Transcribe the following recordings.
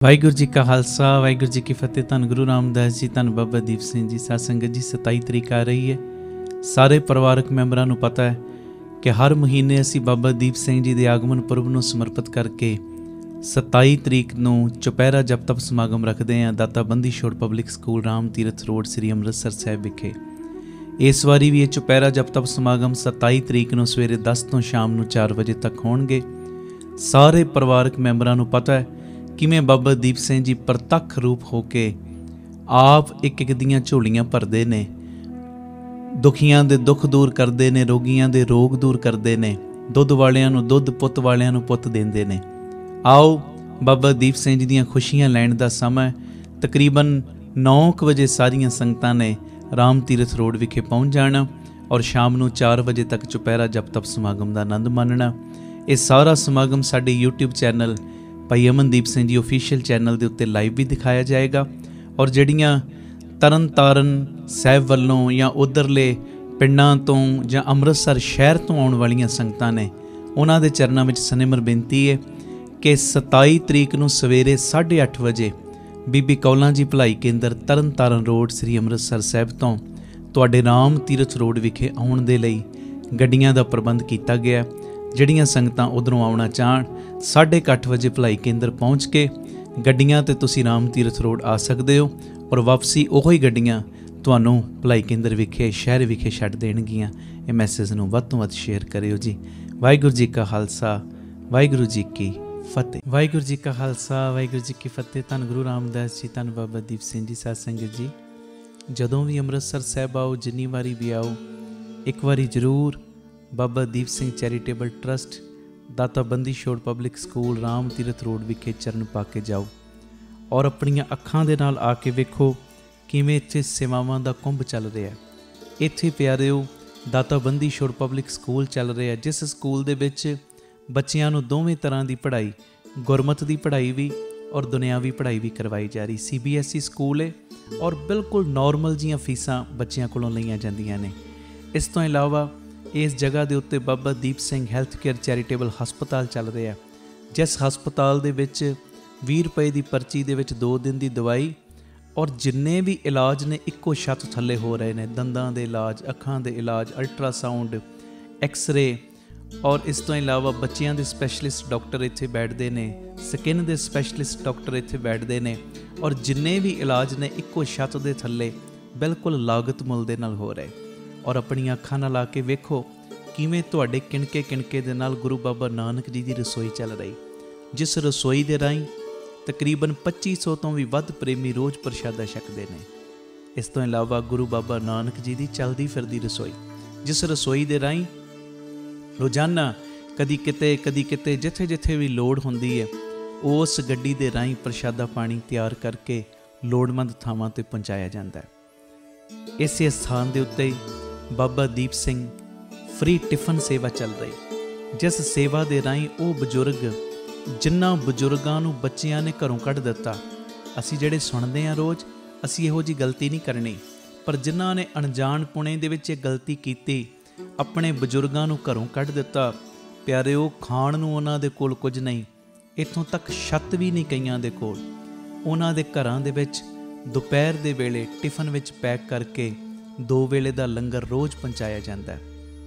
ਵਾਹਿਗੁਰੂ ਜੀ ਕਾ ਖਾਲਸਾ ਵਾਹਿਗੁਰੂ ਜੀ ਕੀ ਫਤਿਹ। ਧੰਨ ਗੁਰੂ ਰਾਮਦਾਸ ਜੀ, ਧੰਨ ਬਾਬਾ ਦੀਪ ਸਿੰਘ ਜੀ। ਸਾਧ ਸੰਗਤ ਜੀ 27 ਤਰੀਕ ਆ ਰਹੀ ਹੈ। ਸਾਰੇ ਪਰਿਵਾਰਕ ਮੈਂਬਰਾਂ ਨੂੰ ਪਤਾ ਹੈ ਕਿ ਹਰ ਮਹੀਨੇ ਅਸੀਂ ਬਾਬਾ ਦੀਪ ਸਿੰਘ ਜੀ ਦੇ ਆਗਮਨ ਪੁਰਬ ਨੂੰ ਸਮਰਪਿਤ ਕਰਕੇ 27 ਤਰੀਕ ਨੂੰ ਚੁਪਹਿਰਾ ਜਪ ਤਪ ਸਮਾਗਮ ਰੱਖਦੇ ਹਾਂ ਦਾਤਾ Bandi Chhor public school Ram Tirath road ਸ੍ਰੀ ਅੰਮ੍ਰਿਤਸਰ ਸਾਹਿਬ ਵਿਖੇ। ਇਸ ਵਾਰੀ ਵੀ ਇਹ ਚੁਪਹਿਰਾ ਜਪ ਤਪ ਸਮਾਗਮ 27 ਤਰੀਕ ਨੂੰ ਸਵੇਰੇ 10 ਤੋਂ ਸ਼ਾਮ ਨੂੰ 4 ਵਜੇ ਤੱਕ ਹੋਣਗੇ। ਸਾਰੇ ਪਰਿਵਾਰਕ ਮੈਂਬਰਾਂ ਨੂੰ ਪਤਾ ਹੈ ਕਿਵੇਂ ਬਾਬਾ ਦੀਪ ਸਿੰਘ ਜੀ ਪ੍ਰਤੱਖ ਰੂਪ ਹੋ ਕੇ ਆਪ ਇੱਕ ਇੱਕ ਦੀਆਂ ਝੋਲੀਆਂ ਭਰਦੇ ਨੇ, ਦੁਖੀਆਂ ਦੇ ਦੁੱਖ ਦੂਰ ਕਰਦੇ ਨੇ, ਰੋਗੀਆਂ ਦੇ ਰੋਗ ਦੂਰ ਕਰਦੇ ਨੇ, ਦੁੱਧ ਵਾਲਿਆਂ ਨੂੰ ਦੁੱਧ, ਪੁੱਤ ਵਾਲਿਆਂ ਨੂੰ ਪੁੱਤ ਦਿੰਦੇ ਨੇ। ਆਓ ਬਾਬਾ ਦੀਪ ਸਿੰਘ ਜੀ ਦੀਆਂ ਖੁਸ਼ੀਆਂ ਲੈਣ ਦਾ ਸਮਾਂ ਤਕਰੀਬਨ 9 ਵਜੇ ਸਾਰੀਆਂ ਸੰਗਤਾਂ ਨੇ ਰਾਮ ਤੀਰਥ ਰੋਡ ਵਿਖੇ ਪਹੁੰਚ ਜਾਣਾ ਔਰ ਸ਼ਾਮ ਨੂੰ 4 ਵਜੇ ਤੱਕ ਚੁਪਹਿਰਾ ਜਪ ਤਪ ਸਮਾਗਮ ਦਾ ਆਨੰਦ ਮਾਣਨਾ। ਇਹ ਸਾਰਾ ਸਮਾਗਮ ਸਾਡੇ YouTube ਚੈਨਲ ਭਾਈ ਅਮਨਦੀਪ ਸਿੰਘ ਜੀ ਆਫੀਸ਼ੀਅਲ ਚੈਨਲ ਦੇ ਉੱਤੇ ਲਾਈਵ ਵੀ ਦਿਖਾਇਆ ਜਾਏਗਾ। ਔਰ ਜਿਹੜੀਆਂ ਤਰਨ ਤਾਰਨ ਸਾਹਿਬ ਵੱਲੋਂ ਜਾਂ ਉੱਧਰਲੇ ਪਿੰਡਾਂ ਤੋਂ ਜਾਂ ਅੰਮ੍ਰਿਤਸਰ ਸ਼ਹਿਰ ਤੋਂ ਆਉਣ ਵਾਲੀਆਂ ਸੰਗਤਾਂ ਨੇ, ਉਹਨਾਂ ਦੇ ਚਰਨਾਂ ਵਿੱਚ ਸਨਿਮਰ ਬੇਨਤੀ ਹੈ ਕਿ 27 ਤਰੀਕ ਨੂੰ ਸਵੇਰੇ 8:30 ਵਜੇ ਬੀਬੀ ਕੌਲਾਂ ਜੀ ਭਲਾਈ ਕੇਂਦਰ ਤਰਨ ਤਾਰਨ ਰੋਡ ਸ੍ਰੀ ਅੰਮ੍ਰਿਤਸਰ ਸਾਹਿਬ ਤੋਂ ਤੁਹਾਡੇ ਰਾਮ ਤੀਰਥ ਰੋਡ ਵਿਖੇ ਆਉਣ ਦੇ ਲਈ ਗੱਡੀਆਂ ਦਾ ਪ੍ਰਬੰਧ ਕੀਤਾ ਗਿਆ। ਜਿਹੜੀਆਂ ਸੰਗਤਾਂ ਉੱਧਰੋਂ ਆਉਣਾ ਚਾਹਣ 8:30 ਵਜੇ ਭਲਾਈ ਕੇਂਦਰ ਪਹੁੰਚ ਕੇ ਗੱਡੀਆਂ 'ਤੇ ਤੁਸੀਂ ਰਾਮ ਤੀਰਥ ਰੋਡ ਆ ਸਕਦੇ ਹੋ ਔਰ ਵਾਪਸੀ ਉਹੋ ਹੀ ਗੱਡੀਆਂ ਤੁਹਾਨੂੰ ਭਲਾਈ ਕੇਂਦਰ ਵਿਖੇ ਸ਼ਹਿਰ ਵਿਖੇ ਛੱਡ ਦੇਣਗੀਆਂ। ਇਹ ਮੈਸੇਜ ਨੂੰ ਵੱਧ ਤੋਂ ਵੱਧ ਸ਼ੇਅਰ ਕਰਿਓ ਜੀ। ਵਾਹਿਗੁਰੂ ਜੀ ਕਾ ਖਾਲਸਾ ਵਾਹਿਗੁਰੂ ਜੀ ਕੀ ਫਤਿਹ। ਵਾਹਿਗੁਰੂ ਜੀ ਕਾ ਖਾਲਸਾ ਵਾਹਿਗੁਰੂ ਜੀ ਕੀ ਫਤਿਹ। ਧੰਨ ਗੁਰੂ ਰਾਮਦਾਸ ਜੀ, ਧੰਨ ਬਾਬਾ ਦੀਪ ਸਿੰਘ ਜੀ। ਸਾਧ ਸੰਗਤ ਜੀ, ਜਦੋਂ ਵੀ ਅੰਮ੍ਰਿਤਸਰ ਸਾਹਿਬ ਆਓ, ਜਿੰਨੀ ਵਾਰੀ ਵੀ ਆਓ, ਇੱਕ ਵਾਰੀ ਜ਼ਰੂਰ ਬਾਬਾ ਦੀਪ ਸਿੰਘ ਚੈਰੀਟੇਬਲ ਟਰਸਟ ਦਾਤਾ Bandi Chhor public school Ram Tirath road ਵਿਖੇ ਚਰਨ ਪਾ ਕੇ ਜਾਓ ਔਰ ਆਪਣੀਆਂ ਅੱਖਾਂ ਦੇ ਨਾਲ ਆ ਕੇ ਵੇਖੋ ਕਿਵੇਂ ਇੱਥੇ ਸੇਵਾਵਾਂ ਦਾ ਕੁੰਭ ਚੱਲ ਰਿਹਾ। ਇੱਥੇ ਪਿਆਰਿਓ ਦਾਤਾ ਬੰਦੀ ਛੋੜ ਪਬਲਿਕ ਸਕੂਲ ਚੱਲ ਰਿਹਾ, ਜਿਸ ਸਕੂਲ ਦੇ ਵਿੱਚ ਬੱਚਿਆਂ ਨੂੰ ਦੋਵੇਂ ਤਰ੍ਹਾਂ ਦੀ ਪੜ੍ਹਾਈ, ਗੁਰਮਤ ਦੀ ਪੜ੍ਹਾਈ ਵੀ ਔਰ ਦੁਨਿਆਵੀ ਪੜ੍ਹਾਈ ਵੀ ਕਰਵਾਈ ਜਾ ਰਹੀ। CBSE ਸਕੂਲ ਹੈ ਔਰ ਬਿਲਕੁਲ ਨੋਰਮਲ ਜੀਆਂ ਫੀਸਾਂ ਬੱਚਿਆਂ ਕੋਲੋਂ ਲਈਆਂ ਜਾਂਦੀਆਂ ਨੇ। ਇਸ ਤੋਂ ਇਲਾਵਾ ਇਸ ਜਗ੍ਹਾ ਦੇ ਉੱਤੇ Baba Deep Singh health care charitable ਹਸਪਤਾਲ ਚੱਲ ਰਿਹਾ, ਜਿਸ ਹਸਪਤਾਲ ਦੇ ਵਿੱਚ 20 ਰੁਪਏ ਦੀ ਪਰਚੀ ਦੇ ਵਿੱਚ 2 ਦਿਨ ਦੀ ਦਵਾਈ ਔਰ ਜਿੰਨੇ ਵੀ ਇਲਾਜ ਨੇ ਇੱਕੋ ਛੱਤ ਥੱਲੇ ਹੋ ਰਹੇ ਨੇ। ਦੰਦਾਂ ਦੇ ਇਲਾਜ, ਅੱਖਾਂ ਦੇ ਇਲਾਜ, ਅਲਟਰਾਸਾਊਂਡ, ਐਕਸ-ਰੇ ਔਰ ਇਸ ਤੋਂ ਇਲਾਵਾ ਬੱਚਿਆਂ ਦੇ ਸਪੈਸ਼ਲਿਸਟ ਡਾਕਟਰ ਇੱਥੇ ਬੈਠਦੇ ਨੇ, ਸਕਿਨ ਦੇ ਸਪੈਸ਼ਲਿਸਟ ਡਾਕਟਰ ਇੱਥੇ ਬੈਠਦੇ ਨੇ ਔਰ ਜਿੰਨੇ ਵੀ ਇਲਾਜ ਨੇ ਇੱਕੋ ਛੱਤ ਦੇ ਥੱਲੇ ਬਿਲਕੁਲ ਲਾਗਤ ਮੁੱਲ ਦੇ ਨਾਲ ਹੋ ਰਹੇ। ਔਰ ਆਪਣੀਆਂ ਅੱਖਾਂ ਨਾਲ ਆ ਕੇ ਵੇਖੋ ਕਿਵੇਂ ਤੁਹਾਡੇ ਕਿਣਕੇ ਕਿਣਕੇ ਦੇ ਨਾਲ ਗੁਰੂ ਬਾਬਾ ਨਾਨਕ ਜੀ ਦੀ ਰਸੋਈ ਚੱਲ ਰਹੀ, ਜਿਸ ਰਸੋਈ ਦੇ ਰਾਹੀਂ ਤਕਰੀਬਨ 2500 ਤੋਂ ਵੀ ਵੱਧ ਪ੍ਰੇਮੀ ਰੋਜ਼ ਪ੍ਰਸ਼ਾਦਾ ਛਕਦੇ ਨੇ। ਇਸ ਤੋਂ ਇਲਾਵਾ ਗੁਰੂ ਬਾਬਾ ਨਾਨਕ ਜੀ ਦੀ ਚੱਲਦੀ ਫਿਰਦੀ ਰਸੋਈ, ਜਿਸ ਰਸੋਈ ਦੇ ਰਾਹੀਂ ਰੋਜ਼ਾਨਾ ਕਦੀ ਕਿਤੇ ਜਿੱਥੇ ਜਿੱਥੇ ਵੀ ਲੋੜ ਹੁੰਦੀ ਹੈ ਉਸ ਗੱਡੀ ਦੇ ਰਾਹੀਂ ਪ੍ਰਸ਼ਾਦਾ ਪਾਣੀ ਤਿਆਰ ਕਰਕੇ ਲੋੜਵੰਦ ਥਾਵਾਂ 'ਤੇ ਪਹੁੰਚਾਇਆ ਜਾਂਦਾ ਹੈ। ਇਸੇ ਸਥਾਨ ਦੇ ਉੱਤੇ ਬਾਬਾ ਦੀਪ ਸਿੰਘ ਫ੍ਰੀ ਟਿਫਨ ਸੇਵਾ ਚੱਲ ਰਹੀ, ਜਿਸ ਸੇਵਾ ਦੇ ਰਾਹੀਂ ਉਹ ਬਜ਼ੁਰਗ ਜਿਨ੍ਹਾਂ ਬਜ਼ੁਰਗਾਂ ਨੂੰ ਬੱਚਿਆਂ ਨੇ ਘਰੋਂ ਕੱਢ ਦਿੱਤਾ, ਅਸੀਂ ਜਿਹੜੇ ਸੁਣਦੇ ਹਾਂ ਰੋਜ਼, ਅਸੀਂ ਇਹੋ ਜਿਹੀ ਗਲਤੀ ਨਹੀਂ ਕਰਨੀ, ਪਰ ਜਿਨ੍ਹਾਂ ਨੇ ਅਣਜਾਣਪੁਣੇ ਦੇ ਵਿੱਚ ਇਹ ਗਲਤੀ ਕੀਤੀ, ਆਪਣੇ ਬਜ਼ੁਰਗਾਂ ਨੂੰ ਘਰੋਂ ਕੱਢ ਦਿੱਤਾ, ਪਿਆਰਿਓ ਖਾਣ ਨੂੰ ਉਹਨਾਂ ਦੇ ਕੋਲ ਕੁਝ ਨਹੀਂ, ਇੱਥੋਂ ਤੱਕ ਛੱਤ ਵੀ ਨਹੀਂ ਕਈਆਂ ਦੇ ਕੋਲ। ਉਹਨਾਂ ਦੇ ਘਰਾਂ ਦੇ ਵਿੱਚ ਦੁਪਹਿਰ ਦੇ ਵੇਲੇ ਟਿਫਨ ਵਿੱਚ ਪੈਕ ਕਰਕੇ 2 ਵੇਲੇ ਦਾ ਲੰਗਰ ਰੋਜ਼ ਪਹੁੰਚਾਇਆ ਜਾਂਦਾ ਹੈ।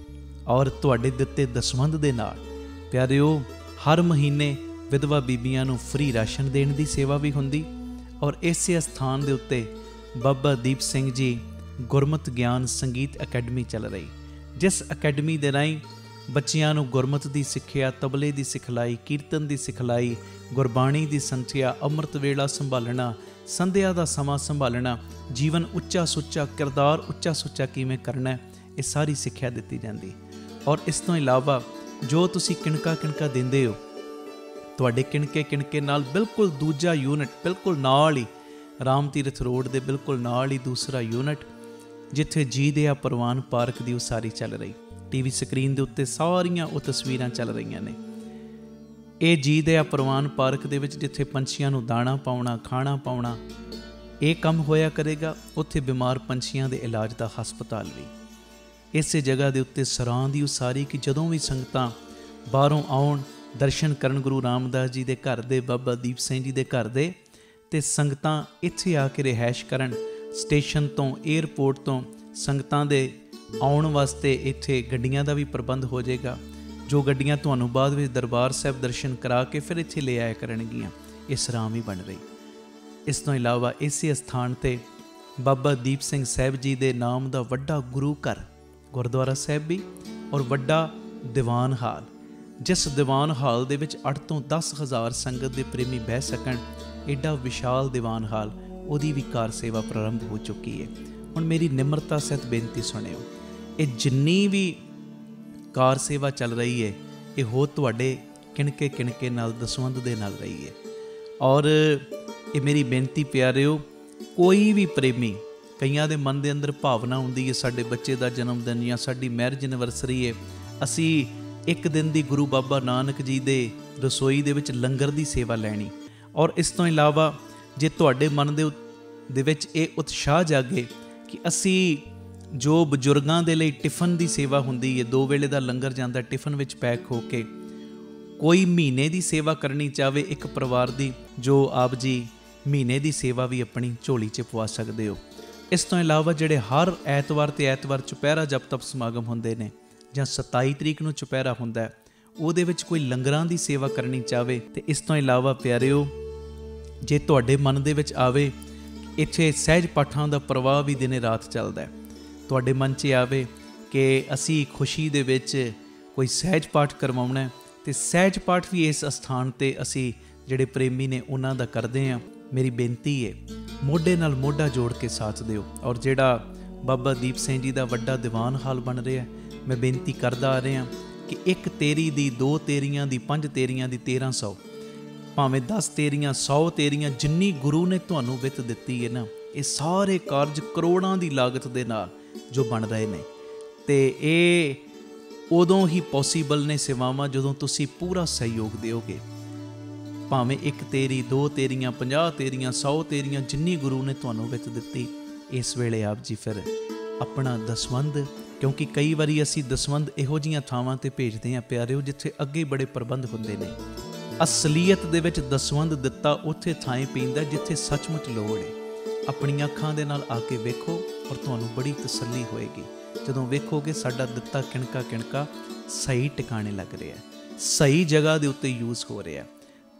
ਔਰ ਤੁਹਾਡੇ ਦਿੱਤੇ ਦਸਵੰਧ ਦੇ ਨਾਲ ਪਿਆਰਿਓ ਹਰ ਮਹੀਨੇ ਵਿਧਵਾ ਬੀਬੀਆਂ ਨੂੰ ਫ੍ਰੀ ਰਾਸ਼ਨ ਦੇਣ ਦੀ ਸੇਵਾ ਵੀ ਹੁੰਦੀ। ਔਰ ਇਸੇ ਸਥਾਨ ਦੇ ਉੱਤੇ ਬਾਬਾ ਦੀਪ ਸਿੰਘ ਜੀ ਗੁਰਮਤ ਗਿਆਨ ਸੰਗੀਤ ਅਕੈਡਮੀ ਚੱਲ ਰਹੀ, ਜਿਸ ਅਕੈਡਮੀ ਦੇ ਰਾਹੀਂ ਬੱਚਿਆਂ ਨੂੰ ਗੁਰਮਤ ਦੀ ਸਿੱਖਿਆ, ਤਬਲੇ ਦੀ ਸਿਖਲਾਈ, ਕੀਰਤਨ ਦੀ ਸਿਖਲਾਈ, ਗੁਰਬਾਣੀ ਦੀ ਸੰਥਿਆ, ਅੰਮ੍ਰਿਤ ਵੇਲਾ ਸੰਭਾਲਣਾ, ਸੰਧਿਆ ਦਾ ਸਮਾਂ ਸੰਭਾਲਣਾ, ਜੀਵਨ ਉੱਚਾ ਸੁੱਚਾ, ਕਿਰਦਾਰ ਉੱਚਾ ਸੁੱਚਾ ਕਿਵੇਂ ਕਰਨਾ, ਇਹ ਸਾਰੀ ਸਿੱਖਿਆ ਦਿੱਤੀ ਜਾਂਦੀ। ਔਰ ਇਸ ਤੋਂ ਇਲਾਵਾ ਜੋ ਤੁਸੀਂ ਕਿਣਕਾ ਕਿਣਕਾ ਦਿੰਦੇ ਹੋ, ਤੁਹਾਡੇ ਕਿਣਕੇ ਕਿਣਕੇ ਨਾਲ ਬਿਲਕੁਲ ਦੂਜਾ ਯੂਨਿਟ ਬਿਲਕੁਲ ਨਾਲ ਹੀ ਰਾਮ ਤੀਰਥ ਰੋਡ ਦੇ ਬਿਲਕੁਲ ਨਾਲ ਹੀ ਦੂਸਰਾ ਯੂਨਿਟ, ਜਿੱਥੇ ਜੀ ਦਿਆ ਪ੍ਰਵਾਨ ਪਾਰਕ ਦੀ ਉਸਾਰੀ ਚੱਲ ਰਹੀ। TV ਸਕਰੀਨ ਦੇ ਉੱਤੇ ਸਾਰੀਆਂ ਉਹ ਤਸਵੀਰਾਂ ਚੱਲ ਰਹੀਆਂ ਨੇ। ਇਹ ਜੀ ਦਿਆ ਪ੍ਰਵਾਨ ਪਾਰਕ ਦੇ ਵਿੱਚ ਜਿੱਥੇ ਪੰਛੀਆਂ ਨੂੰ ਦਾਣਾ ਪਾਉਣਾ, ਖਾਣਾ ਪਾਉਣਾ, ਇਹ ਕੰਮ ਹੋਇਆ ਕਰੇਗਾ। ਉੱਥੇ ਬਿਮਾਰ ਪੰਛੀਆਂ ਦੇ ਇਲਾਜ ਦਾ ਹਸਪਤਾਲ ਵੀ ਇਸੇ ਜਗ੍ਹਾ ਦੇ ਉੱਤੇ ਸਰਾਂ ਦੀ ਉਸਾਰੀ ਕਿ ਜਦੋਂ ਵੀ ਸੰਗਤਾਂ ਬਾਹਰੋਂ ਆਉਣ, ਦਰਸ਼ਨ ਕਰਨ ਗੁਰੂ ਰਾਮਦਾਸ ਜੀ ਦੇ ਘਰ ਦੇ, ਬਾਬਾ ਦੀਪ ਸਿੰਘ ਜੀ ਦੇ ਘਰ ਦੇ, ਤੇ ਸੰਗਤਾਂ ਇੱਥੇ ਆ ਕੇ ਰਿਹਾਇਸ਼ ਕਰਨ। ਸਟੇਸ਼ਨ ਤੋਂ, ਏਅਰਪੋਰਟ ਤੋਂ ਸੰਗਤਾਂ ਦੇ ਆਉਣ ਵਾਸਤੇ ਇੱਥੇ ਗੱਡੀਆਂ ਦਾ ਵੀ ਪ੍ਰਬੰਧ ਹੋ ਜਾਏਗਾ, ਜੋ ਗੱਡੀਆਂ ਤੁਹਾਨੂੰ ਬਾਅਦ ਵਿੱਚ ਦਰਬਾਰ ਸਾਹਿਬ ਦਰਸ਼ਨ ਕਰਾ ਕੇ ਫਿਰ ਇੱਥੇ ਲੈ ਆਇਆ ਕਰਨਗੀਆਂ। ਇਹ ਸਰਾਂ ਵੀ ਬਣ ਰਹੀ। ਇਸ ਤੋਂ ਇਲਾਵਾ ਇਸੇ ਸਥਾਨ 'ਤੇ ਬਾਬਾ ਦੀਪ ਸਿੰਘ ਸਾਹਿਬ ਜੀ ਦੇ ਨਾਮ ਦਾ ਵੱਡਾ ਗੁਰੂ ਘਰ ਗੁਰਦੁਆਰਾ ਸਾਹਿਬ ਵੀ ਔਰ ਵੱਡਾ ਦੀਵਾਨ ਹਾਲ, ਜਿਸ ਦੀਵਾਨ ਹਾਲ ਦੇ ਵਿੱਚ 8 ਤੋਂ 10 ਹਜ਼ਾਰ ਸੰਗਤ ਦੇ ਪ੍ਰੇਮੀ ਬਹਿ ਸਕਣ, ਐਡਾ ਵਿਸ਼ਾਲ ਦੀਵਾਨ ਹਾਲ, ਉਹਦੀ ਵੀ ਕਾਰ ਸੇਵਾ ਪ੍ਰਾਰੰਭ ਹੋ ਚੁੱਕੀ ਹੈ। ਹੁਣ ਮੇਰੀ ਨਿਮਰਤਾ ਸਹਿਤ ਬੇਨਤੀ ਸੁਣਿਓ, ਇਹ ਜਿੰਨੀ ਵੀ ਕਾਰ ਸੇਵਾ ਚੱਲ ਰਹੀ ਹੈ ਇਹ ਹੋ ਤੁਹਾਡੇ ਕਿਣਕੇ ਨਾਲ ਦਸਵੰਧ ਦੇ ਨਾਲ ਰਹੀ ਹੈ। ਔਰ ਇਹ ਮੇਰੀ ਬੇਨਤੀ ਪਿਆਰਿਓ, ਕੋਈ ਵੀ ਪ੍ਰੇਮੀ, ਕਈਆਂ ਦੇ ਮਨ ਦੇ ਅੰਦਰ ਭਾਵਨਾ ਹੁੰਦੀ ਹੈ ਸਾਡੇ ਬੱਚੇ ਦਾ ਜਨਮ ਦਿਨ ਜਾਂ ਸਾਡੀ ਮੈਰਿਜ ਐਨਵਰਸਰੀ ਹੈ, ਅਸੀਂ ਇੱਕ ਦਿਨ ਦੀ ਗੁਰੂ ਬਾਬਾ ਨਾਨਕ ਜੀ ਦੇ ਰਸੋਈ ਦੇ ਵਿੱਚ ਲੰਗਰ ਦੀ ਸੇਵਾ ਲੈਣੀ। ਔਰ ਇਸ ਤੋਂ ਇਲਾਵਾ ਜੇ ਤੁਹਾਡੇ ਮਨ ਦੇ ਵਿੱਚ ਇਹ ਉਤਸ਼ਾਹ ਜਾਗੇ ਕਿ ਅਸੀਂ ਜੋ ਬਜ਼ੁਰਗਾਂ ਦੇ ਲਈ ਟਿਫਨ ਦੀ ਸੇਵਾ ਹੁੰਦੀ ਹੈ, 2 ਵੇਲੇ ਦਾ ਲੰਗਰ ਜਾਂਦਾ ਟਿਫਨ ਵਿੱਚ ਪੈਕ ਹੋ ਕੇ, ਕੋਈ ਮਹੀਨੇ ਦੀ ਸੇਵਾ ਕਰਨੀ ਚਾਹਵੇ ਇੱਕ ਪਰਿਵਾਰ ਦੀ, ਜੋ ਆਪ ਜੀ ਮਹੀਨੇ ਦੀ ਸੇਵਾ ਵੀ ਆਪਣੀ ਝੋਲੀ 'ਚ ਪਵਾ ਸਕਦੇ ਹੋ। ਇਸ ਤੋਂ ਇਲਾਵਾ ਜਿਹੜੇ ਹਰ ਐਤਵਾਰ ਤੇ ਐਤਵਾਰ ਚੁਪਹਿਰਾ ਜਪ ਤਪ ਸਮਾਗਮ ਹੁੰਦੇ ਨੇ, ਜਾਂ 27 ਤਰੀਕ ਨੂੰ ਚੁਪਹਿਰਾ ਹੁੰਦਾ, ਉਹਦੇ ਵਿੱਚ ਕੋਈ ਲੰਗਰਾਂ ਦੀ ਸੇਵਾ ਕਰਨੀ ਚਾਹਵੇ। ਤੇ ਇਸ ਤੋਂ ਇਲਾਵਾ ਪਿਆਰਿਓ, ਜੇ ਤੁਹਾਡੇ ਮਨ ਦੇ ਵਿੱਚ ਆਵੇ ਇੱਥੇ ਸਹਿਜ ਪਾਠਾਂ ਦਾ ਪ੍ਰਵਾਹ ਵੀ ਦਿਨੇ ਰਾਤ ਚੱਲਦਾ, ਤੁਹਾਡੇ ਮਨ 'ਚ ਆਵੇ ਕਿ ਅਸੀਂ ਖੁਸ਼ੀ ਦੇ ਵਿੱਚ ਕੋਈ ਸਹਿਜ ਪਾਠ ਕਰਵਾਉਣਾ, ਤੇ ਸਹਿਜ ਪਾਠ ਵੀ ਇਸ ਅਸਥਾਨ 'ਤੇ ਅਸੀਂ ਜਿਹੜੇ ਪ੍ਰੇਮੀ ਨੇ ਉਹਨਾਂ ਦਾ ਕਰਦੇ ਹਾਂ। ਮੇਰੀ ਬੇਨਤੀ ਹੈ ਮੋਢੇ ਨਾਲ ਮੋਢਾ ਜੋੜ ਕੇ ਸਾਥ ਦਿਓ। ਔਰ ਜਿਹੜਾ ਬਾਬਾ ਦੀਪ ਸਿੰਘ ਜੀ ਦਾ ਵੱਡਾ ਦੀਵਾਨ ਹਾਲ ਬਣ ਰਿਹਾ, ਮੈਂ ਬੇਨਤੀ ਕਰਦਾ ਆ ਰਿਹਾ ਕਿ 1 ਤੇਰੀ ਦੀ, 2 ਤੇਰੀਆਂ ਦੀ, 5 ਤੇਰੀਆਂ ਦੀ, 1300, ਭਾਵੇਂ 10 ਤੇਰੀਆਂ, 100 ਤੇਰੀਆਂ, ਜਿੰਨੀ ਗੁਰੂ ਨੇ ਤੁਹਾਨੂੰ ਵਿੱਤ ਦਿੱਤੀ ਹੈ ਨਾ, ਇਹ ਸਾਰੇ ਕਾਰਜ ਕਰੋੜਾਂ ਦੀ ਲਾਗਤ ਦੇ ਨਾਲ ਜੋ ਬਣ ਰਹੇ ਨੇ, ਤੇ ਇਹ ਉਦੋਂ ਹੀ ਪੋਸੀਬਲ ਨੇ ਸੇਵਾਵਾਂ ਜਦੋਂ ਤੁਸੀਂ ਪੂਰਾ ਸਹਿਯੋਗ ਦਿਓਗੇ। ਭਾਵੇਂ 1 ਤੇਰੀ, 2 ਤੇਰੀਆਂ, 50 ਤੇਰੀਆਂ, 100 ਤੇਰੀਆਂ, ਜਿੰਨੀ ਗੁਰੂ ਨੇ ਤੁਹਾਨੂੰ ਵਿੱਤ ਦਿੱਤੀ, ਇਸ ਵੇਲੇ ਆਪ ਜੀ ਫਿਰ ਆਪਣਾ ਦਸਵੰਧ, ਕਿਉਂਕਿ ਕਈ ਵਾਰੀ ਅਸੀਂ ਦਸਵੰਧ ਇਹੋ ਜਿਹੀਆਂ ਥਾਵਾਂ 'ਤੇ ਭੇਜਦੇ ਹਾਂ ਪਿਆਰਿਓ ਜਿੱਥੇ ਅੱਗੇ ਬੜੇ ਪ੍ਰਬੰਧ ਹੁੰਦੇ ਨੇ। ਅਸਲੀਅਤ ਦੇ ਵਿੱਚ ਦਸਵੰਧ ਦਿੱਤਾ ਉੱਥੇ ਥਾਂ ਪੈਂਦਾ ਜਿੱਥੇ ਸੱਚਮੁੱਚ ਲੋੜ ਹੈ। ਆਪਣੀਆਂ ਅੱਖਾਂ ਦੇ ਨਾਲ ਆ ਕੇ ਵੇਖੋ ਔਰ ਤੁਹਾਨੂੰ ਬੜੀ ਤਸੱਲੀ ਹੋਏਗੀ ਜਦੋਂ ਵੇਖੋਗੇ ਸਾਡਾ ਦਿੱਤਾ ਕਿਣਕਾ ਸਹੀ ਟਿਕਾਣੇ ਲੱਗ ਰਿਹਾ, ਸਹੀ ਜਗ੍ਹਾ ਦੇ ਉੱਤੇ ਯੂਜ਼ ਹੋ ਰਿਹਾ।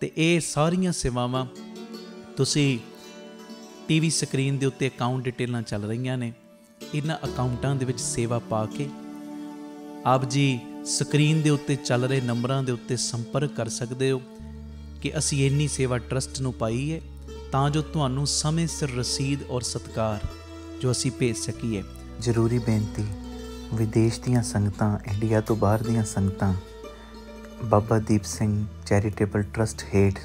ਤੇ ਇਹ ਸਾਰੀਆਂ ਸੇਵਾਵਾਂ ਤੁਸੀਂ ਟੀਵੀ ਸਕਰੀਨ ਦੇ ਉੱਤੇ ਅਕਾਊਂਟ ਡਿਟੇਲਾਂ ਚੱਲ ਰਹੀਆਂ ਨੇ, ਇਹਨਾਂ ਅਕਾਊਂਟਾਂ ਦੇ ਵਿੱਚ ਸੇਵਾ ਪਾ ਕੇ ਆਪ ਜੀ ਸਕਰੀਨ ਦੇ ਉੱਤੇ ਚੱਲ ਰਹੇ ਨੰਬਰਾਂ ਦੇ ਉੱਤੇ ਸੰਪਰਕ ਕਰ ਸਕਦੇ ਹੋ ਕਿ ਅਸੀਂ ਇੰਨੀ ਸੇਵਾ ਟਰਸਟ ਨੂੰ ਪਾਈ ਹੈ, ਤਾਂ ਜੋ ਤੁਹਾਨੂੰ ਸਮੇਂ ਸਿਰ ਰਸੀਦ ਔਰ ਸਤਿਕਾਰ ਜੋ ਅਸੀਂ ਭੇਜ ਸਕੀਏ। ਜ਼ਰੂਰੀ ਬੇਨਤੀ, ਵਿਦੇਸ਼ ਦੀਆਂ ਸੰਗਤਾਂ, ਇੰਡੀਆ ਤੋਂ ਬਾਹਰ ਦੀਆਂ ਸੰਗਤਾਂ ਬਾਬਾ ਦੀਪ ਸਿੰਘ ਚੈਰੀਟੇਬਲ ਟਰਸਟ ਹੇਠ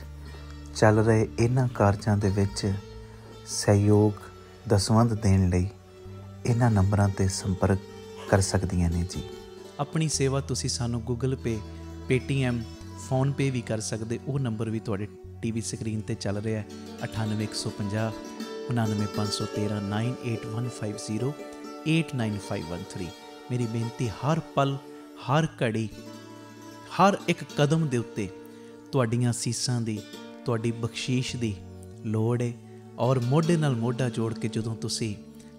ਚੱਲ ਰਹੇ ਇਹਨਾਂ ਕਾਰਜਾਂ ਦੇ ਵਿੱਚ ਸਹਿਯੋਗ ਦਸਵੰਧ ਦੇਣ ਲਈ ਇਹਨਾਂ ਨੰਬਰਾਂ 'ਤੇ ਸੰਪਰਕ ਕਰ ਸਕਦੀਆਂ ਨੇ ਜੀ। ਆਪਣੀ ਸੇਵਾ ਤੁਸੀਂ ਸਾਨੂੰ ਗੂਗਲ ਪੇ, ਪੇਟੀਐਮ, ਫੋਨਪੇ ਵੀ ਕਰ ਸਕਦੇ। ਉਹ ਨੰਬਰ ਵੀ ਤੁਹਾਡੇ ਟੀਵੀ ਸਕਰੀਨ 'ਤੇ ਚੱਲ ਰਿਹਾ ਹੈ, 98 150 99 513 98150 89513। ਮੇਰੀ ਬੇਨਤੀ, ਹਰ ਪਲ, ਹਰ ਘੜੀ, ਹਰ ਇੱਕ ਕਦਮ ਦੇ ਉੱਤੇ ਤੁਹਾਡੀਆਂ ਸੀਸਾਂ ਦੀ, ਤੁਹਾਡੀ ਬਖਸ਼ੀਸ਼ ਦੀ ਲੋੜ ਹੈ। ਔਰ ਮੋਢੇ ਨਾਲ ਮੋਢਾ ਜੋੜ ਕੇ ਜਦੋਂ ਤੁਸੀਂ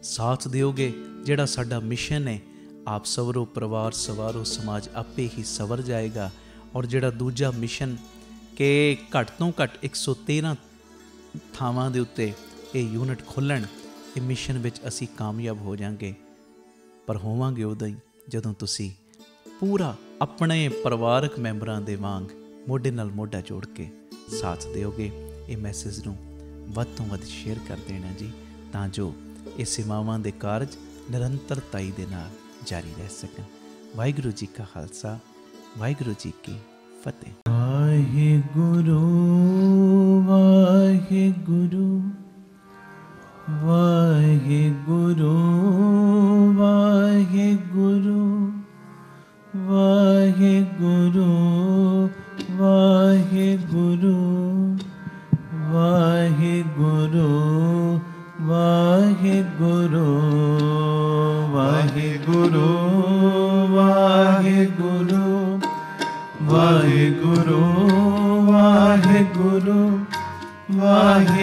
ਸਾਥ ਦਿਓਗੇ, ਜਿਹੜਾ ਸਾਡਾ ਮਿਸ਼ਨ ਹੈ, ਆਪ ਸਵਰੋ ਪਰਿਵਾਰ ਸਵਾਰੋ ਸਮਾਜ ਆਪੇ ਹੀ ਸਵਰ ਜਾਏਗਾ। ਔਰ ਜਿਹੜਾ ਦੂਜਾ ਮਿਸ਼ਨ ਕਿ ਘੱਟ ਤੋਂ ਘੱਟ 113 ਥਾਵਾਂ ਦੇ ਉੱਤੇ ਇਹ ਯੂਨਿਟ ਖੋਲ੍ਹਣ, ਇਹ ਮਿਸ਼ਨ ਵਿੱਚ ਅਸੀਂ ਕਾਮਯਾਬ ਹੋ ਜਾਵਾਂਗੇ। ਪਰ ਹੋਵਾਂਗੇ ਉਦੋਂ ਹੀ ਜਦੋਂ ਤੁਸੀਂ ਪੂਰਾ ਆਪਣੇ ਪਰਿਵਾਰਕ ਮੈਂਬਰਾਂ ਦੇ ਵਾਂਗ ਮੋਢੇ ਨਾਲ ਮੋਢਾ ਜੋੜ ਕੇ ਸਾਥ ਦਿਓਗੇ। ਇਹ ਮੈਸੇਜ ਨੂੰ ਵੱਧ ਤੋਂ ਵੱਧ ਸ਼ੇਅਰ ਕਰ ਦੇਣਾ ਜੀ, ਤਾਂ ਜੋ ਇਹ ਸੇਵਾਵਾਂ ਦੇ ਕਾਰਜ ਨਿਰੰਤਰਤਾਈ ਦੇ ਨਾਲ ਜਾਰੀ ਰਹਿ ਸਕਣ। ਵਾਹਿਗੁਰੂ ਜੀ ਕਾ ਖਾਲਸਾ, ਵਾਹਿਗੁਰੂ ਜੀ ਕੀ ਫਤਿਹ। ਵਾਹਿਗੁਰੂ ਵਾਹਿਗੁਰੂ ਵਾਹਿਗੁਰੂ ਵਾਹਿਗੁਰੂ ਵਾਹਿਗੁਰੂ ਵਾਹਿਗੁਰੂ ਵਾਹਿਗੁਰੂ ਵਾਹਿਗੁਰੂ ਵਾਹਿਗੁਰੂ ਵਾਹਿਗੁਰੂ ਵਾਹਿਗੁਰੂ ਵਾਹਿਗੁਰੂ ਵਾਹਿਗੁਰੂ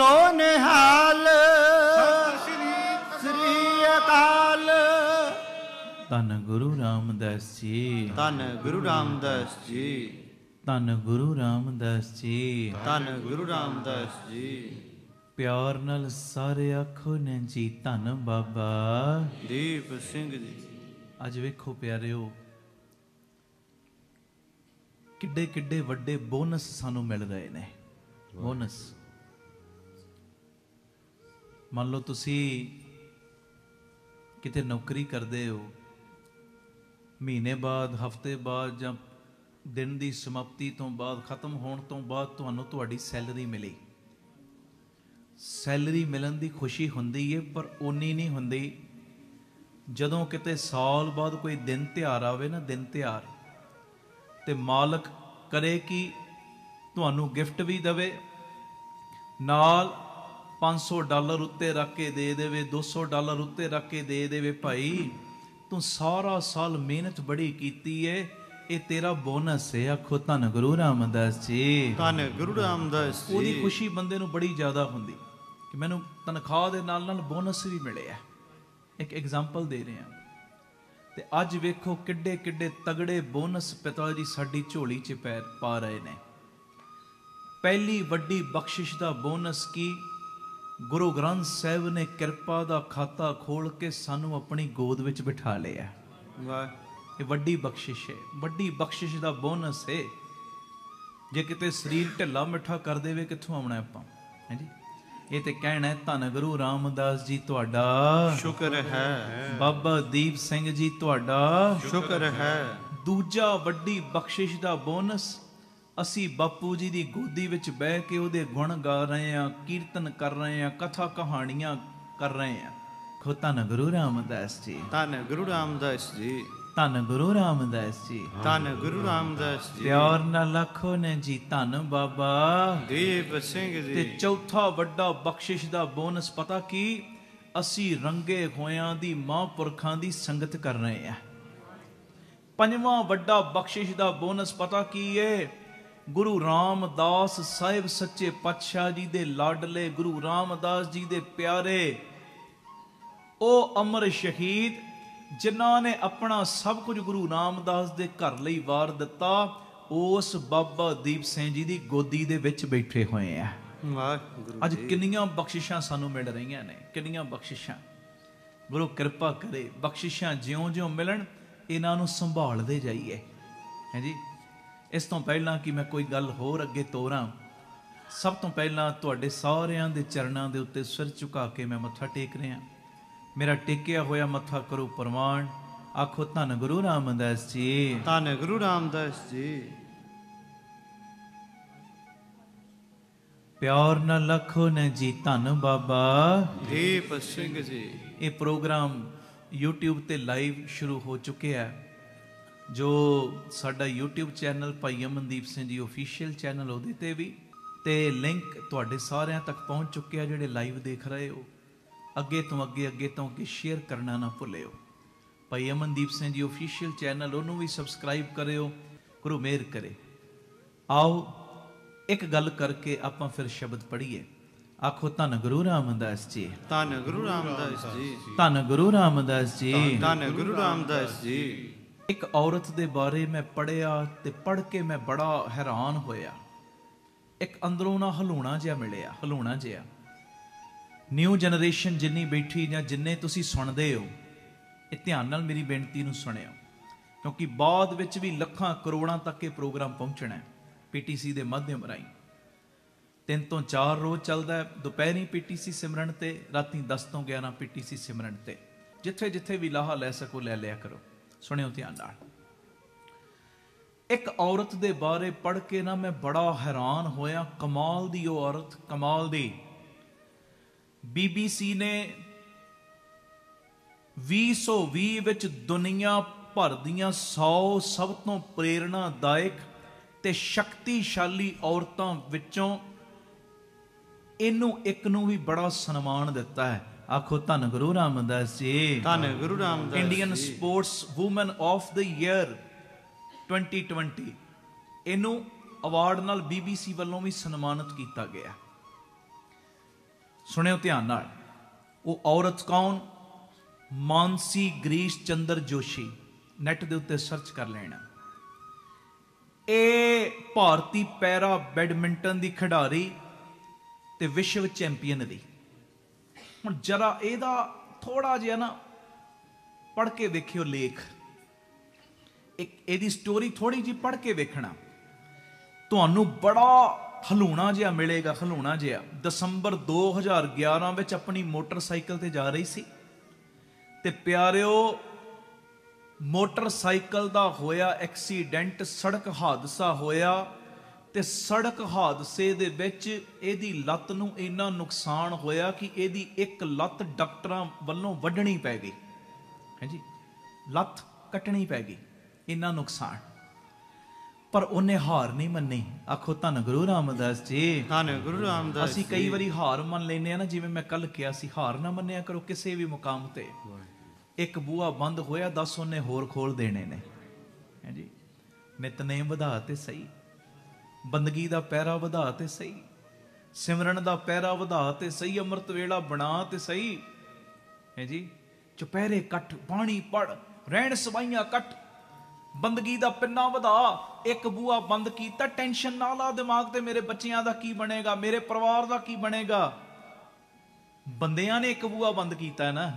ਸੋ ਨਿਹਾਲ ਸ੍ਰੀ ਅਕਾਲ। ਧੰਨ ਗੁਰੂ ਰਾਮਦਾਸ ਜੀ, ਧੰਨ ਗੁਰੂ ਰਾਮਦਾਸ ਜੀ, ਧੰਨ ਗੁਰੂ ਰਾਮਦਾਸ ਜੀ, ਧੰਨ ਗੁਰੂ ਰਾਮਦਾਸ ਜੀ। ਪਿਆਰ ਨਾਲ ਸਾਰੇ ਆਖੋ ਨੇ ਜੀ ਧੰਨ ਬਾਬਾ ਦੀਪ ਸਿੰਘ ਜੀ। ਅੱਜ ਵੇਖੋ ਪਿਆਰਿਓ, ਕਿੱਡੇ ਕਿੱਡੇ ਵੱਡੇ ਬੋਨਸ ਸਾਨੂੰ ਮਿਲ ਰਹੇ ਨੇ। ਬੋਨਸ ਮੰਨ ਲਓ ਤੁਸੀਂ ਕਿਤੇ ਨੌਕਰੀ ਕਰਦੇ ਹੋ, ਮਹੀਨੇ ਬਾਅਦ, ਹਫ਼ਤੇ ਬਾਅਦ ਜਾਂ ਦਿਨ ਦੀ ਸਮਾਪਤੀ ਤੋਂ ਬਾਅਦ, ਖਤਮ ਹੋਣ ਤੋਂ ਬਾਅਦ ਤੁਹਾਨੂੰ ਤੁਹਾਡੀ ਸੈਲਰੀ ਮਿਲੀ। ਸੈਲਰੀ ਮਿਲਣ ਦੀ ਖੁਸ਼ੀ ਹੁੰਦੀ ਹੈ, ਪਰ ਓਨੀ ਨਹੀਂ ਹੁੰਦੀ ਜਦੋਂ ਕਿਤੇ ਸਾਲ ਬਾਅਦ ਕੋਈ ਦਿਨ ਤਿਉਹਾਰ ਆਵੇ ਨਾ, ਦਿਨ ਤਿਉਹਾਰ, ਤੇ ਮਾਲਕ ਕਰੇ ਕਿ ਤੁਹਾਨੂੰ ਗਿਫਟ ਵੀ ਦੇਵੇ, ਨਾਲ $500 ਉੱਤੇ ਰੱਖ ਕੇ ਦੇ ਦੇਵੇ, $200 ਉੱਤੇ ਰੱਖ ਕੇ ਦੇ ਦੇਵੇ, ਭਾਈ ਤੂੰ ਸਾਰਾ ਸਾਲ ਮਿਹਨਤ ਬੜੀ ਕੀਤੀ ਏ, ਇਹ ਤੇਰਾ ਬੋਨਸ ਹੈ। ਆਖੋ ਧੰਨ ਗੁਰੂ ਰਾਮਦਾਸ ਜੀ, ਧੰਨ ਗੁਰੂ ਰਾਮਦਾਸ ਜੀ। ਉਹਦੀ ਖੁਸ਼ੀ ਬੰਦੇ ਨੂੰ ਬੜੀ ਜ਼ਿਆਦਾ ਹੁੰਦੀ ਕਿ ਮੈਨੂੰ ਤਨਖਾਹ ਦੇ ਨਾਲ ਨਾਲ ਬੋਨਸ ਵੀ ਮਿਲਿਆ। ਇੱਕ ਐਗਜ਼ਾਮਪਲ ਦੇ ਰਹੇ ਹਾਂ। ਤੇ ਅੱਜ ਵੇਖੋ ਕਿੱਡੇ ਕਿੱਡੇ ਤਗੜੇ ਬੋਨਸ ਪਿਤਾ ਜੀ ਸਾਡੀ ਝੋਲੀ 'ਚ ਪਾ ਰਹੇ ਨੇ। ਪਹਿਲੀ ਵੱਡੀ ਬਖਸ਼ਿਸ਼ ਦਾ ਬੋਨਸ ਕੀ, ਗੁਰੂ ਗ੍ਰੰਥ ਸਾਹਿਬ ਨੇ ਕਿਰਪਾ ਦਾ ਖਾਤਾ ਖੋਲ ਕੇ ਸਾਨੂੰ ਆਪਣੀ ਗੋਦ ਵਿੱਚ ਬਿਠਾ ਲਿਆ। ਵਾਹ, ਇਹ ਵੱਡੀ ਬਖਸ਼ਿਸ਼ ਹੈ, ਵੱਡੀ ਬਖਸ਼ਿਸ਼ ਦਾ ਬੋਨਸ ਹੈ। ਜੇ ਕਿਤੇ ਸਰੀਰ ਢਿੱਲਾ ਮਿੱਠਾ ਕਰ ਦੇਵੇ, ਕਿੱਥੋਂ ਆਉਣਾ ਆਪਾਂ? ਹਾਂਜੀ, ਇਹ ਤੇ ਕਹਿਣਾ ਧੰਨ ਗੁਰੂ ਰਾਮਦਾਸ ਜੀ ਤੁਹਾਡਾ ਸ਼ੁਕਰ ਹੈ, ਬਾਬਾ ਦੀਪ ਸਿੰਘ ਜੀ ਤੁਹਾਡਾ ਸ਼ੁਕਰ ਹੈ। ਦੂਜਾ ਵੱਡੀ ਬਖਸ਼ਿਸ਼ ਦਾ ਬੋਨਸ, ਅਸੀਂ ਬਾਪੂ ਜੀ ਦੀ ਗੋਦੀ ਵਿੱਚ ਬਹਿ ਕੇ ਉਹਦੇ ਗੁਣ ਗਾ ਰਹੇ ਹਾਂ, ਕੀਰਤਨ ਕਰ ਰਹੇ ਹਾਂ, ਕਥਾ ਕਹਾਣੀਆਂ ਕਰ ਰਹੇ ਹਾਂ। ਖੋ ਧੰਨ ਗੁਰੂ ਰਾਮਦਾਸ ਜੀ, ਧੰਨ ਗੁਰੂ ਰਾਮਦਾਸ ਜੀ, ਧੰਨ ਗੁਰੂ ਰਾਮਦਾਸ ਜੀ, ਧੰਨ ਗੁਰੂ ਰਾਮਦਾਸ ਜੀ। ਪਿਆਰ ਨਾਲ ਆਖੋ ਨੇ ਜੀ ਧੰਨ ਬਾਬਾ ਦੀਪ ਸਿੰਘ ਜੀ। ਤੇ ਚੌਥਾ ਵੱਡਾ ਬਖਸ਼ਿਸ਼ ਦਾ ਬੋਨਸ ਪਤਾ ਕੀ, ਅਸੀਂ ਰੰਗੇ ਹੋਇਆਂ ਦੀ ਮਹਾਂਪੁਰਖਾਂ ਦੀ ਸੰਗਤ ਕਰ ਰਹੇ ਹਾਂ। ਪੰਜਵਾਂ ਵੱਡਾ ਬਖਸ਼ਿਸ਼ ਦਾ ਬੋਨਸ ਪਤਾ ਕੀ ਏ, ਗੁਰੂ ਰਾਮਦਾਸ ਸਾਹਿਬ ਸੱਚੇ ਪਾਤਸ਼ਾਹ ਜੀ ਦੇ ਲਾਡਲੇ, ਗੁਰੂ ਰਾਮਦਾਸ ਜੀ ਦੇ ਪਿਆਰੇ, ਉਹ ਅਮਰ ਸ਼ਹੀਦ ਜਿਨ੍ਹਾਂ ਨੇ ਆਪਣਾ ਸਭ ਕੁਝ ਗੁਰੂ ਰਾਮਦਾਸ ਦੇ ਘਰ ਲਈ ਵਾਰ ਦਿੱਤਾ, ਉਸ ਬਾਬਾ ਦੀਪ ਸਿੰਘ ਜੀ ਦੀ ਗੋਦੀ ਦੇ ਵਿੱਚ ਬੈਠੇ ਹੋਏ ਆ। ਵਾਹਿਗੁਰੂ ਅੱਜ ਕਿੰਨੀਆਂ ਬਖਸ਼ਿਸ਼ਾਂ ਸਾਨੂੰ ਮਿਲ ਰਹੀਆਂ ਨੇ, ਕਿੰਨੀਆਂ ਬਖਸ਼ਿਸ਼ਾਂ। ਗੁਰੂ ਕਿਰਪਾ ਕਰੇ, ਬਖਸ਼ਿਸ਼ਾਂ ਜਿਉਂ-ਜਿਉਂ ਮਿਲਣ ਇਹਨਾਂ ਨੂੰ ਸੰਭਾਲਦੇ ਜਾਈਏ। ਹਾਂਜੀ, ਇਸ ਤੋਂ ਪਹਿਲਾਂ ਕਿ ਮੈਂ ਕੋਈ ਗੱਲ ਹੋਰ ਅੱਗੇ ਤੋਰਾਂ, ਸਭ ਤੋਂ ਪਹਿਲਾਂ ਤੁਹਾਡੇ ਸਾਰਿਆਂ ਦੇ ਚਰਨਾਂ ਦੇ ਉੱਤੇ ਸਿਰ ਝੁਕਾ ਕੇ ਮੈਂ ਮੱਥਾ ਟੇਕ ਰਿਹਾ। ਮੇਰਾ ਟੇਕਿਆ ਹੋਇਆ ਮੱਥਾ ਕਰੋ ਪ੍ਰਵਾਨ। ਆਖੋ ਧੰਨ ਗੁਰੂ ਰਾਮਦਾਸ ਜੀ, ਧੰਨ ਗੁਰੂ ਰਾਮਦਾਸ ਜੀ। ਪਿਆਰ ਨਾਲ ਆਖੋ ਨੇ ਜੀ ਧੰਨ ਬਾਬਾ ਦੀਪ ਸਿੰਘ ਜੀ। ਇਹ ਪ੍ਰੋਗਰਾਮ YouTube ਤੇ ਲਾਈਵ ਸ਼ੁਰੂ ਹੋ ਚੁੱਕਿਆ ਹੈ। ਜੋ ਸਾਡਾ YouTube ਚੈਨਲ ਭਾਈ ਅਮਨਦੀਪ ਸਿੰਘ ਜੀ ਆਫੀਸ਼ੀਅਲ ਚੈਨਲ, ਉਹਦੇ ਤੇ ਵੀ ਤੇ ਲਿੰਕ ਤੁਹਾਡੇ ਸਾਰਿਆਂ ਤੱਕ ਪਹੁੰਚ ਚੁੱਕਿਆ। ਜਿਹੜੇ ਲਾਈਵ ਦੇਖ ਰਹੇ ਹੋ, ਅੱਗੇ ਤੋਂ ਅੱਗੇ ਸ਼ੇਅਰ ਕਰਨਾ ਨਾ ਭੁੱਲਿਓ। ਭਾਈ ਅਮਨਦੀਪ ਸਿੰਘ ਜੀ ਆਫੀਸ਼ੀਅਲ ਚੈਨਲ, ਉਹਨੂੰ ਵੀ ਸਬਸਕ੍ਰਾਈਬ ਕਰਿਓ। ਗੁਰੂ ਮਿਹਰ ਕਰੇ। ਆਓ ਇੱਕ ਗੱਲ ਕਰਕੇ ਆਪਾਂ ਫਿਰ ਸ਼ਬਦ ਪੜ੍ਹੀਏ। ਆਖੋ ਧੰਨ ਗੁਰੂ ਰਾਮਦਾਸ ਜੀ, ਧੰਨ ਗੁਰੂ ਰਾਮਦਾਸ ਜੀ, ਧੰਨ ਗੁਰੂ ਰਾਮਦਾਸ ਜੀ, ਧੰਨ ਗੁਰੂ ਰਾਮਦਾਸ ਜੀ। ਇੱਕ ਔਰਤ ਦੇ ਬਾਰੇ ਮੈਂ ਪੜ੍ਹਿਆ ਤੇ ਪੜ੍ਹ ਕੇ ਮੈਂ ਬੜਾ ਹੈਰਾਨ ਹੋਇਆ। ਇੱਕ ਅੰਦਰੋਂ ਨਾ ਹਲੂਣਾ ਜਿਹਾ ਮਿਲਿਆ, ਹਲੂਣਾ ਜਿਹਾ। ਨਿਊ ਜਨਰੇਸ਼ਨ ਜਿੰਨੀ ਬੈਠੀ ਜਾਂ ਜਿੰਨੇ ਤੁਸੀਂ ਸੁਣਦੇ ਹੋ, ਇਹ ਧਿਆਨ ਨਾਲ ਮੇਰੀ ਬੇਨਤੀ ਨੂੰ ਸੁਣਿਓ, ਕਿਉਂਕਿ ਬਾਅਦ ਵਿੱਚ ਵੀ ਲੱਖਾਂ ਕਰੋੜਾਂ ਤੱਕ ਇਹ ਪ੍ਰੋਗਰਾਮ ਪਹੁੰਚਣਾ ਹੈ PTC ਦੇ ਮਾਧਿਅਮ ਰਾਹੀਂ। 3 ਤੋਂ 4 ਰੋਜ਼ ਚੱਲਦਾ ਹੈ। ਦੁਪਹਿਰੀ PTC ਸਿਮਰਨ ਤੇ, ਰਾਤੀ 10 ਤੋਂ 11 PTC ਸਿਮਰਨ ਤੇ। ਜਿੱਥੇ ਜਿੱਥੇ ਵੀ ਲਾਹਾ ਲੈ ਸਕੋ ਲੈ ਲਿਆ ਕਰੋ। ਸੁਣਿਓ ਧਿਆਨ ਨਾਲ। ਇੱਕ ਔਰਤ ਦੇ ਬਾਰੇ ਪੜ੍ਹ ਕੇ ਨਾ ਮੈਂ ਬੜਾ ਹੈਰਾਨ ਹੋਇਆ। ਕਮਾਲ ਦੀ ਉਹ ਔਰਤ, ਕਮਾਲ ਦੀ। BBC ਨੇ 2020 ਵਿੱਚ ਦੁਨੀਆ ਭਰ ਦੀਆਂ 100 ਸਭ ਤੋਂ ਪ੍ਰੇਰਣਾਦਾਇਕ ਤੇ ਸ਼ਕਤੀਸ਼ਾਲੀ ਔਰਤਾਂ ਵਿੱਚੋਂ ਇਹਨੂੰ ਇੱਕ ਨੂੰ ਵੀ ਬੜਾ ਸਨਮਾਨ ਦਿੱਤਾ ਹੈ। ਆਖੋ ਧੰਨ ਗੁਰੂ ਰਾਮਦਾਸ ਜੀ, ਧੰਨ Guru Ramdas ji. Indian sports woman of the year 2020 ਇਹਨੂੰ ਅਵਾਰਡ ਨਾਲ BBC ਵੱਲੋਂ ਵੀ ਸਨਮਾਨਿਤ ਕੀਤਾ ਗਿਆ। ਸੁਣਿਓ ਧਿਆਨ ਨਾਲ। ਉਹ ਔਰਤ ਕੌਣ? ਮਾਨਸੀ ਗਰੀਸ਼ ਚੰਦਰ ਜੋਸ਼ੀ। ਨੈਟ ਦੇ ਉੱਤੇ ਸਰਚ ਕਰ ਲੈਣਾ। ਇਹ ਭਾਰਤੀ ਪੈਰਾ ਬੈਡਮਿੰਟਨ ਦੀ ਖਿਡਾਰੀ ਤੇ ਵਿਸ਼ਵ ਚੈਂਪੀਅਨ ਦੀ। ਹੁਣ ਜਰਾ ਇਹਦਾ ਥੋੜਾ ਜਿਹਾ ਨਾ ਪੜ੍ਹ ਕੇ ਵੇਖਿਓ ਲੇਖ, ਇੱਕ ਇਹਦੀ ਸਟੋਰੀ ਥੋੜੀ ਜਿਹੀ ਪੜ੍ਹ ਕੇ ਵੇਖਣਾ, ਤੁਹਾਨੂੰ ਬੜਾ ਹਲੂਣਾ ਜਿਹਾ ਮਿਲੇਗਾ, ਹਲੂਣਾ ਜਿਹਾ। ਦਸੰਬਰ 2011 ਵਿੱਚ ਆਪਣੀ ਮੋਟਰਸਾਈਕਲ ਤੇ ਜਾ ਰਹੀ ਸੀ ਤੇ ਪਿਆਰਿਓ ਮੋਟਰਸਾਈਕਲ ਦਾ ਹੋਇਆ ਐਕਸੀਡੈਂਟ, ਸੜਕ ਹਾਦਸਾ ਹੋਇਆ ਤੇ ਸੜਕ ਹਾਦਸੇ ਦੇ ਵਿੱਚ ਇਹਦੀ ਲੱਤ ਨੂੰ ਇੰਨਾ ਨੁਕਸਾਨ ਹੋਇਆ ਕਿ ਇਹਦੀ ਇੱਕ ਲੱਤ ਡਾਕਟਰਾਂ ਵੱਲੋਂ ਵੱਢਣੀ ਪੈ ਗਈ। ਹਾਂਜੀ, ਲੱਤ ਕੱਟਣੀ ਪੈ ਗਈ, ਇੰਨਾ ਨੁਕਸਾਨ। ਪਰ ਉਹਨੇ ਹਾਰ ਨਹੀਂ ਮੰਨੀ। ਆਖੋ ਧੰਨ ਗੁਰੂ ਰਾਮਦਾਸ ਜੀ, ਧੰਨ ਗੁਰੂ ਰਾਮਦਾਸ। ਅਸੀਂ ਕਈ ਵਾਰੀ ਹਾਰ ਮੰਨ ਲੈਂਦੇ ਆ ਨਾ, ਜਿਵੇਂ ਮੈਂ ਕੱਲ ਕਿਹਾ ਸੀ, ਹਾਰ ਨਾ ਮੰਨਿਆ ਕਰੋ ਕਿਸੇ ਵੀ ਮੁਕਾਮ ਤੇ। ਇੱਕ ਬੂਹਾ ਬੰਦ ਹੋਇਆ, 10 ਉਹਨੇ ਹੋਰ ਖੋਲ ਦੇਣੇ ਨੇ। ਹਾਂਜੀ, ਨਿਤਨੇਮ ਵਧਾ ਤੇ ਸਹੀ, ਬੰਦਗੀ ਦਾ ਪਹਿਰਾ ਵਧਾ ਤੇ ਸਹੀ, ਸਿਮਰਨ ਦਾ ਪਹਿਰਾ ਵਧਾ ਤੇ ਸਹੀ, ਅੰਮ੍ਰਿਤ ਵੇਲਾ ਬਣਾ ਤੇ ਸਹੀ। ਹਾਂਜੀ, ਚੁਪਹਿਰੇ ਕੱਟ, ਬਾਣੀ ਪੜ, ਰਹਿਣ ਸਵਾਈਆਂ ਕੱਟ, ਬੰਦਗੀ ਦਾ ਪਿੰਨਾ ਵਧਾ। ਇੱਕ ਬੂਹਾ ਬੰਦ ਕੀਤਾ, ਟੈਨਸ਼ਨ ਨਾ ਲਾ ਦਿਮਾਗ ਤੇ, ਮੇਰੇ ਬੱਚਿਆਂ ਦਾ ਕੀ ਬਣੇਗਾ, ਮੇਰੇ ਪਰਿਵਾਰ ਦਾ ਕੀ ਬਣੇਗਾ। ਬੰਦਿਆਂ ਨੇ ਇੱਕ ਬੂਹਾ ਬੰਦ ਕੀਤਾ ਨਾ,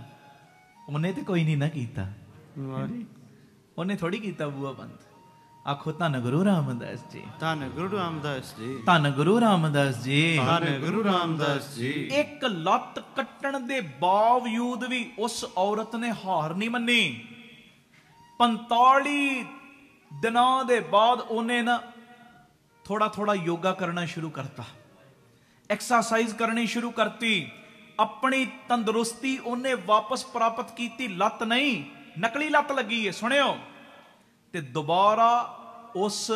ਉਹਨੇ ਤੇ ਕੋਈ ਨਹੀਂ ਨਾ ਕੀਤਾ, ਉਹਨੇ ਥੋੜੀ ਕੀਤਾ ਬੂਹਾ ਬੰਦ। ਆਖੋ ਧੰਨ ਗੁਰੂ ਰਾਮਦਾਸ ਜੀ, ਧੰਨ ਗੁਰੂ ਰਾਮਦਾਸ ਜੀ, ਧੰਨ ਗੁਰੂ ਰਾਮਦਾਸ ਜੀ, ਧੰਨ ਗੁਰੂ ਰਾਮਦਾਸ ਜੀ। ਇੱਕ ਲੱਤ ਕੱਟਣ ਦੇ ਬਾਵਜੂਦ ਵੀ ਉਸ ਔਰਤ ਨੇ ਹਾਰ ਨਹੀਂ ਮੰਨੀ। 45 ਦਿਨਾਂ ਦੇ ਬਾਅਦ ਉਹਨੇ ਨਾ ਥੋੜਾ ਥੋੜਾ ਯੋਗਾ ਕਰਨਾ ਸ਼ੁਰੂ ਕਰਤਾ, ਐਕਸਰਸਾਈਜ਼ ਕਰਨੀ ਸ਼ੁਰੂ ਕਰਤੀ। ਆਪਣੀ ਤੰਦਰੁਸਤੀ ਉਹਨੇ ਵਾਪਸ ਪ੍ਰਾਪਤ ਕੀਤੀ। ਲੱਤ ਨਹੀਂ, ਨਕਲੀ ਲੱਤ ਲੱਗੀ ਹੈ, ਸੁਣਿਓ। ਤੇ ਦੁਬਾਰਾ ਉਸ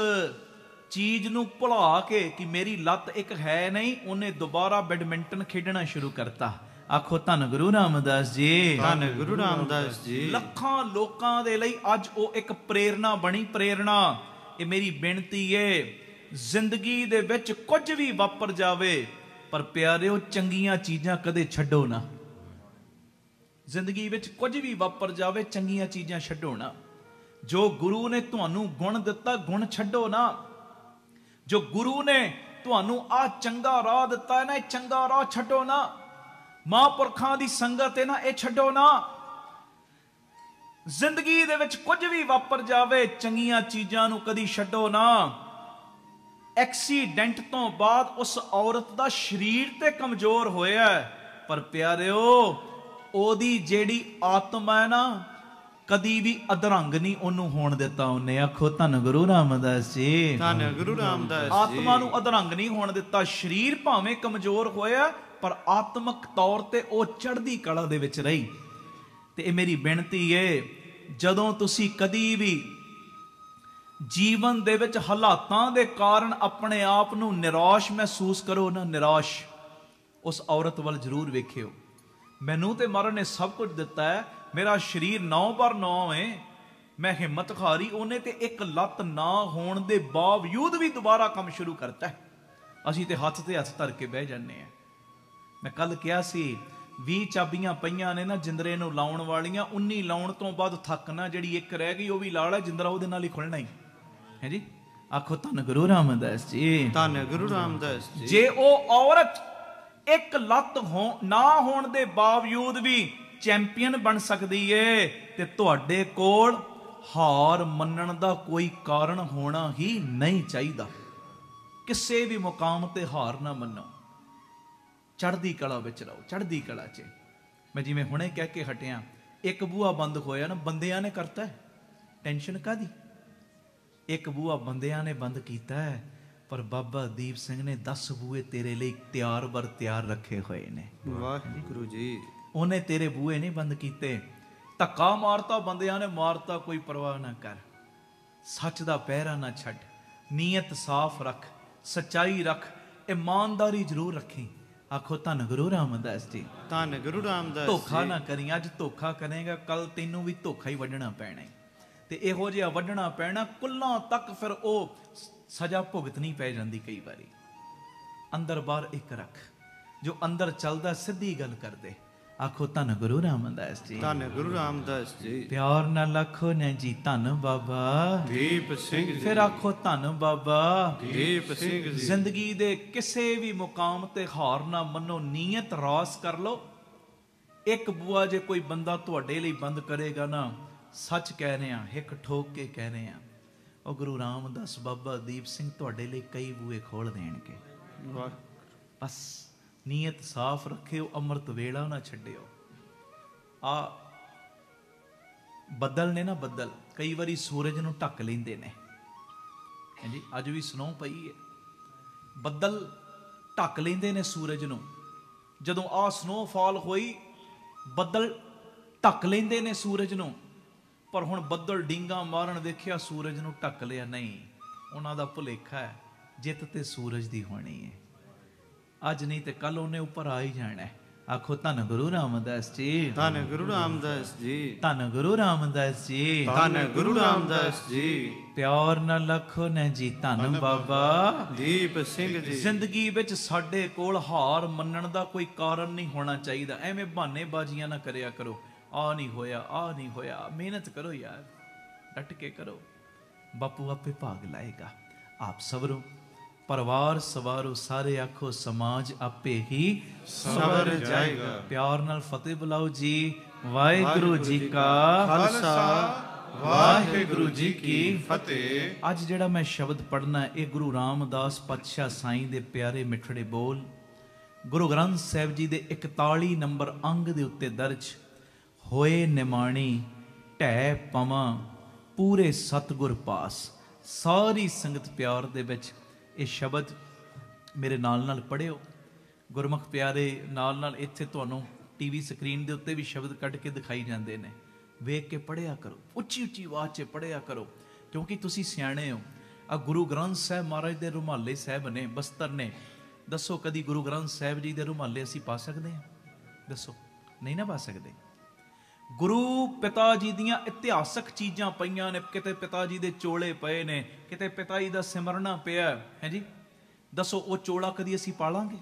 ਚੀਜ਼ ਨੂੰ ਭੁਲਾ ਕੇ ਕਿ ਮੇਰੀ ਲੱਤ ਇੱਕ ਹੈ ਨਹੀਂ, ਉਹਨੇ ਦੁਬਾਰਾ ਬੈਡਮਿੰਟਨ ਖੇਡਣਾ ਸ਼ੁਰੂ ਕਰਤਾ। ਆਖੋ ਧੰਨ ਗੁਰੂ ਰਾਮਦਾਸ ਜੀ, ਧੰਨ ਗੁਰੂ ਰਾਮਦਾਸ ਜੀ। ਲੱਖਾਂ ਲੋਕਾਂ ਦੇ ਲਈ ਅੱਜ ਉਹ ਇੱਕ ਪ੍ਰੇਰਣਾ ਬਣੀ, ਪ੍ਰੇਰਣਾ। ਇਹ ਮੇਰੀ ਬੇਨਤੀ ਏ, ਜ਼ਿੰਦਗੀ ਦੇ ਵਿੱਚ ਕੁਝ ਵੀ ਵਾਪਰ ਜਾਵੇ, ਪਰ ਪਿਆਰਿਓ ਚੰਗੀਆਂ ਚੀਜ਼ਾਂ ਕਦੇ ਛੱਡੋ ਨਾ। ਜ਼ਿੰਦਗੀ ਵਿੱਚ ਕੁਝ ਵੀ ਵਾਪਰ ਜਾਵੇ, ਚੰਗੀਆਂ ਚੀਜ਼ਾਂ ਛੱਡੋ ਨਾ। ਜੋ ਗੁਰੂ ਨੇ ਤੁਹਾਨੂੰ ਗੁਣ ਦਿੱਤਾ, ਗੁਣ ਛੱਡੋ ਨਾ। ਜੋ ਗੁਰੂ ਨੇ ਤੁਹਾਨੂੰ ਆ ਚੰਗਾ ਰਾਹ ਦਿੱਤਾ ਹੈ ਨਾ, ਇਹ ਚੰਗਾ ਰਾਹ ਛੱਡੋ ਨਾ। ਮਹਾਂਪੁਰਖਾਂ ਦੀ ਸੰਗਤ ਹੈ ਨਾ, ਇਹ ਛੱਡੋ ਨਾ। ਜ਼ਿੰਦਗੀ ਦੇ ਵਿੱਚ ਕੁਝ ਵੀ ਵਾਪਰ ਜਾਵੇ, ਚੰਗੀਆਂ ਚੀਜ਼ਾਂ ਨੂੰ ਕਦੀ ਛੱਡੋ ਨਾ। ਐਕਸੀਡੈਂਟ ਤੋਂ ਬਾਅਦ ਉਸ ਔਰਤ ਦਾ ਸਰੀਰ ਤੇ ਕਮਜ਼ੋਰ ਹੋਇਆ, ਪਰ ਪਿਆਰਿਓ ਉਹਦੀ ਜਿਹੜੀ ਆਤਮਾ ਹੈ ਨਾ, ਕਦੀ ਵੀ ਅਧਰੰਗ ਨਹੀਂ ਉਹਨੂੰ ਹੋਣ ਦਿੱਤਾ ਉਹਨੇ। ਆਖੋ ਧੰਨ ਗੁਰੂ ਰਾਮਦਾਸ ਜੀ, ਧੰਨ ਗੁਰੂ ਰਾਮਦਾਸ ਜੀ। ਆਤਮਾ ਨੂੰ ਅਧਰੰਗ ਨਹੀਂ ਹੋਣ ਦਿੱਤਾ। ਸਰੀਰ ਭਾਵੇਂ ਕਮਜ਼ੋਰ ਹੋਇਆ, ਪਰ ਆਤਮਿਕ ਤੌਰ ਤੇ ਉਹ ਚੜ੍ਹਦੀ ਕਲਾ ਦੇ ਵਿੱਚ ਰਹੀ। ਤੇ ਇਹ ਮੇਰੀ ਬੇਨਤੀ ਏ, ਜਦੋਂ ਤੁਸੀਂ ਕਦੀ ਵੀ ਜੀਵਨ ਦੇ ਵਿੱਚ ਹਾਲਾਤਾਂ ਦੇ ਕਾਰਨ ਆਪਣੇ ਆਪ ਨੂੰ ਨਿਰਾਸ਼ ਮਹਿਸੂਸ ਕਰੋ ਨਾ, ਨਿਰਾਸ਼, ਉਸ ਔਰਤ ਵੱਲ ਜ਼ਰੂਰ ਵੇਖਿਓ। ਮੈਨੂੰ ਤੇ ਮਾਰਨ ਨੇ ਸਭ ਕੁਝ ਦਿੱਤਾ ਹੈ, ਮੇਰਾ ਸਰੀਰ 9x9 ਹੈ, ਮੈਂ ਹਿੰਮਤ ਹਾਰੀ। ਉਹਨੇ ਤੇ ਇੱਕ ਲੱਤ ਨਾ ਹੋਣ ਦੇ ਬਾਵਜੂਦ ਵੀ ਦੁਬਾਰਾ ਕੰਮ ਸ਼ੁਰੂ ਕਰਤਾ। ਅਸੀਂ ਤੇ ਹੱਥ ਤੇ ਹੱਥ ਧਰ ਕੇ ਬਹਿ ਜਾਂਦੇ ਆ। ਮੈਂ ਕੱਲ ਕਿਹਾ ਸੀ 20 ਚਾਬੀਆਂ ਪਈਆਂ ਨੇ ਨਾ ਜਿੰਦਰੇ ਨੂੰ ਲਾਉਣ ਵਾਲੀਆਂ, 19 ਲਾਉਣ ਤੋਂ ਬਾਅਦ ਥੱਕਣਾ, ਜਿਹੜੀ ਇੱਕ ਰਹਿ ਗਈ ਉਹ ਵੀ ਲਾ ਲੈ, ਜਿੰਦਰਾ ਉਹਦੇ ਨਾਲ ਹੀ ਖੁੱਲਣਾ ਹੀ ਹੈ ਜੀ। ਆਖੋ ਧੰਨ ਗੁਰੂ ਰਾਮਦਾਸ ਜੀ, ਧੰਨ ਗੁਰੂ ਰਾਮਦਾਸ ਜੀ। ਜੇ ਉਹ ਔਰਤ ਇੱਕ ਲੱਤ ਨਾ ਹੋਣ ਦੇ ਬਾਵਜੂਦ ਵੀ ਚੈਂਪੀਅਨ ਬਣ ਸਕਦੀ ਏ, ਤੇ ਤੁਹਾਡੇ ਕੋਲ ਹਾਰ ਮੰਨਣ ਦਾ ਕੋਈ ਕਾਰਨ ਹੋਣਾ ਹੀ ਨਹੀਂ ਚਾਹੀਦਾ। ਕਿਸੇ ਵੀ ਮੁਕਾਮ ਤੇ ਹਾਰ ਨਾ ਮੰਨੋ, ਚੜ੍ਹਦੀ ਕਲਾ ਵਿੱਚ ਰਹੋ, ਚੜ੍ਹਦੀ ਕਲਾ 'ਚ। ਮੈਂ ਜਿਵੇਂ ਹੁਣੇ ਕਹਿ ਕੇ ਹਟਿਆ, ਇੱਕ ਬੂਹਾ ਬੰਦ ਹੋਇਆ ਨਾ, ਬੰਦਿਆਂ ਨੇ ਕਰਤਾ, ਟੈਨਸ਼ਨ ਕਾਹਦੀ। ਇੱਕ ਬੂਹਾ ਬੰਦਿਆਂ ਨੇ ਬੰਦ ਕੀਤਾ ਹੈ, ਪਰ ਬਾਬਾ ਦੀਪ ਸਿੰਘ ਨੇ 10 ਬੂਹੇ ਤੇਰੇ ਲਈ ਤਿਆਰ ਬਰ ਤਿਆਰ ਰੱਖੇ ਹੋਏ ਨੇ। ਵਾਹਿਗੁਰੂ ਜੀ। ਉਹਨੇ ਤੇਰੇ ਬੂਹੇ ਨਹੀਂ ਬੰਦ ਕੀਤੇ। ਧੱਕਾ ਮਾਰਤਾ ਬੰਦਿਆਂ ਨੇ, ਮਾਰਤਾ, ਕੋਈ ਪਰਵਾਹ ਨਾ ਕਰ। ਸੱਚ ਦਾ ਪਹਿਰਾ ਨਾ ਛੱਡ, ਨੀਅਤ ਸਾਫ਼ ਰੱਖ, ਸੱਚਾਈ ਰੱਖ, ਇਮਾਨਦਾਰੀ ਜ਼ਰੂਰ ਰੱਖੀ। ਆਖੋ ਧੰਨ ਗੁਰੂ ਰਾਮਦਾਸ ਜੀ, ਧੰਨ ਗੁਰੂ ਰਾਮਦਾਸ। ਧੋਖਾ ਨਾ ਕਰੀ। ਅੱਜ ਧੋਖਾ ਕਰੇਗਾ, ਕੱਲ ਤੈਨੂੰ ਵੀ ਧੋਖਾ ਹੀ ਵੱਢਣਾ ਪੈਣਾ। ਤੇ ਇਹੋ ਜਿਹਾ ਵੱਢਣਾ ਪੈਣਾ, ਕੁੱਲਾਂ ਤੱਕ ਫਿਰ ਉਹ ਸਜ਼ਾ ਭੁਗਤਣੀ ਪੈ ਜਾਂਦੀ। ਕਈ ਵਾਰੀ ਅੰਦਰ ਬਾਹਰ ਇੱਕ ਰੱਖ, जो अंदर चलदा सीधी गल करदे। आखो धन गुरु रामदास जी। धन गुरु रामदास जी। प्यार नाल आखो ने जी धन बाबा दीप सिंह जी। फिर आखो धन बाबा दीप सिंह जी। जिंदगी दे किसे भी मुकाम ते हार ना मनो, नीयत रास कर लो। एक बुआ जे कोई बंदा तुहाडे लई बंद करेगा ना, सच कह रहे हैं, हिक ठोक के कह रहे हैं, और गुरु रामदास बाबा दीप सिंह तुहाडे लई कई बूए खोल देणगे। बस नीयत साफ रखियो, अमृत वेला ना छड्डियो। आ ਬੱਦਲ ने ना ਬੱਦਲ कई वारी सूरज नूं ढक लैंदे ने। जी अज भी स्नो पई है, ਬੱਦਲ ढक लैंदे ने सूरज नूं। जदों आ स्नोफॉल होई, ਬੱਦਲ ढक लैंदे ने सूरज नूं, पर हुण ਬੱਦਲ डींगा मारन देखिया सूरज नूं ढक लिया नहीं। उन्हां दा भुलेखा है, जित ते सूरज दी होनी है। अज नहीं तो कल उन्हें ऊपर आ ही जाना है। आखो धन गुरु रामदास जी। धन गुरु रामदास जी। धन गुरु रामदास जी। धन गुरु रामदास जी। प्यार ना लखो ने जी धन बाबा दीप सिंह जी। जिंदगी विच साडे कोल हार मन्नण दा कोई कारण नहीं होना चाहिए। एवें बहानेबाजियां ना करया करो, आ नहीं होया, आ नहीं होया। मेहनत करो यार, डट के करो, बापू आपे भाग लाएगा। आप सबरो परिवार सवारो, सारे आखो समाज आपे ही सवर जाएगा। प्यार नाल फतेह बुलाओ जी। वाहिगुरु जी का खालसा, वाहिगुरु जी की फतेह। अज जिहड़ा मैं शब्द पढ़ना है, ये गुरु रामदास पातशाह साईं दे प्यारे मिठड़े बोल गुरु ग्रंथ साहिब जी दे 41 नंबर अंग दे उत्ते दर्ज होए। निमाणी ढै पवां पूरे सतगुर पास। सारी संगत प्यार दे विच ਇਹ ਸ਼ਬਦ ਮੇਰੇ ਨਾਲ ਪੜ੍ਹਿਓ। ਗੁਰਮੁਖ ਪਿਆਰੇ ਨਾਲ ਇੱਥੇ ਤੁਹਾਨੂੰ ਟੀਵੀ ਸਕਰੀਨ ਦੇ ਉੱਤੇ ਵੀ ਸ਼ਬਦ ਕੱਢ ਕੇ ਦਿਖਾਈ ਜਾਂਦੇ ਨੇ, ਵੇਖ ਕੇ ਪੜ੍ਹਿਆ ਕਰੋ, ਉੱਚੀ ਉੱਚੀ ਆਵਾਜ਼ 'ਚ ਪੜ੍ਹਿਆ ਕਰੋ, ਕਿਉਂਕਿ ਤੁਸੀਂ ਸਿਆਣੇ ਹੋ। ਆ ਗੁਰੂ ਗ੍ਰੰਥ ਸਾਹਿਬ ਮਹਾਰਾਜ ਦੇ ਰੁਮਾਲੇ ਸਾਹਿਬ ਨੇ, ਬਸਤਰ ਨੇ। ਦੱਸੋ ਕਦੀ ਗੁਰੂ ਗ੍ਰੰਥ ਸਾਹਿਬ ਜੀ ਦੇ ਰੁਮਾਲੇ ਅਸੀਂ ਪਾ ਸਕਦੇ ਹਾਂ? ਦੱਸੋ, ਨਹੀਂ ਨਾ ਪਾ ਸਕਦੇ। ਗੁਰੂ ਪਿਤਾ ਜੀ ਦੀਆਂ ਇਤਿਹਾਸਕ ਚੀਜ਼ਾਂ ਪਈਆਂ ਨੇ, ਕਿਤੇ ਪਿਤਾ ਜੀ ਦੇ ਚੋਲੇ ਪਏ ਨੇ, ਕਿਤੇ ਪਿਤਾ ਜੀ ਦਾ ਸਿਮਰਨਾ ਪਿਆ ਹੈ ਜੀ। ਦੱਸੋ ਉਹ ਚੋਲਾ ਕਦੀ ਅਸੀਂ ਪਾਲਾਂਗੇ?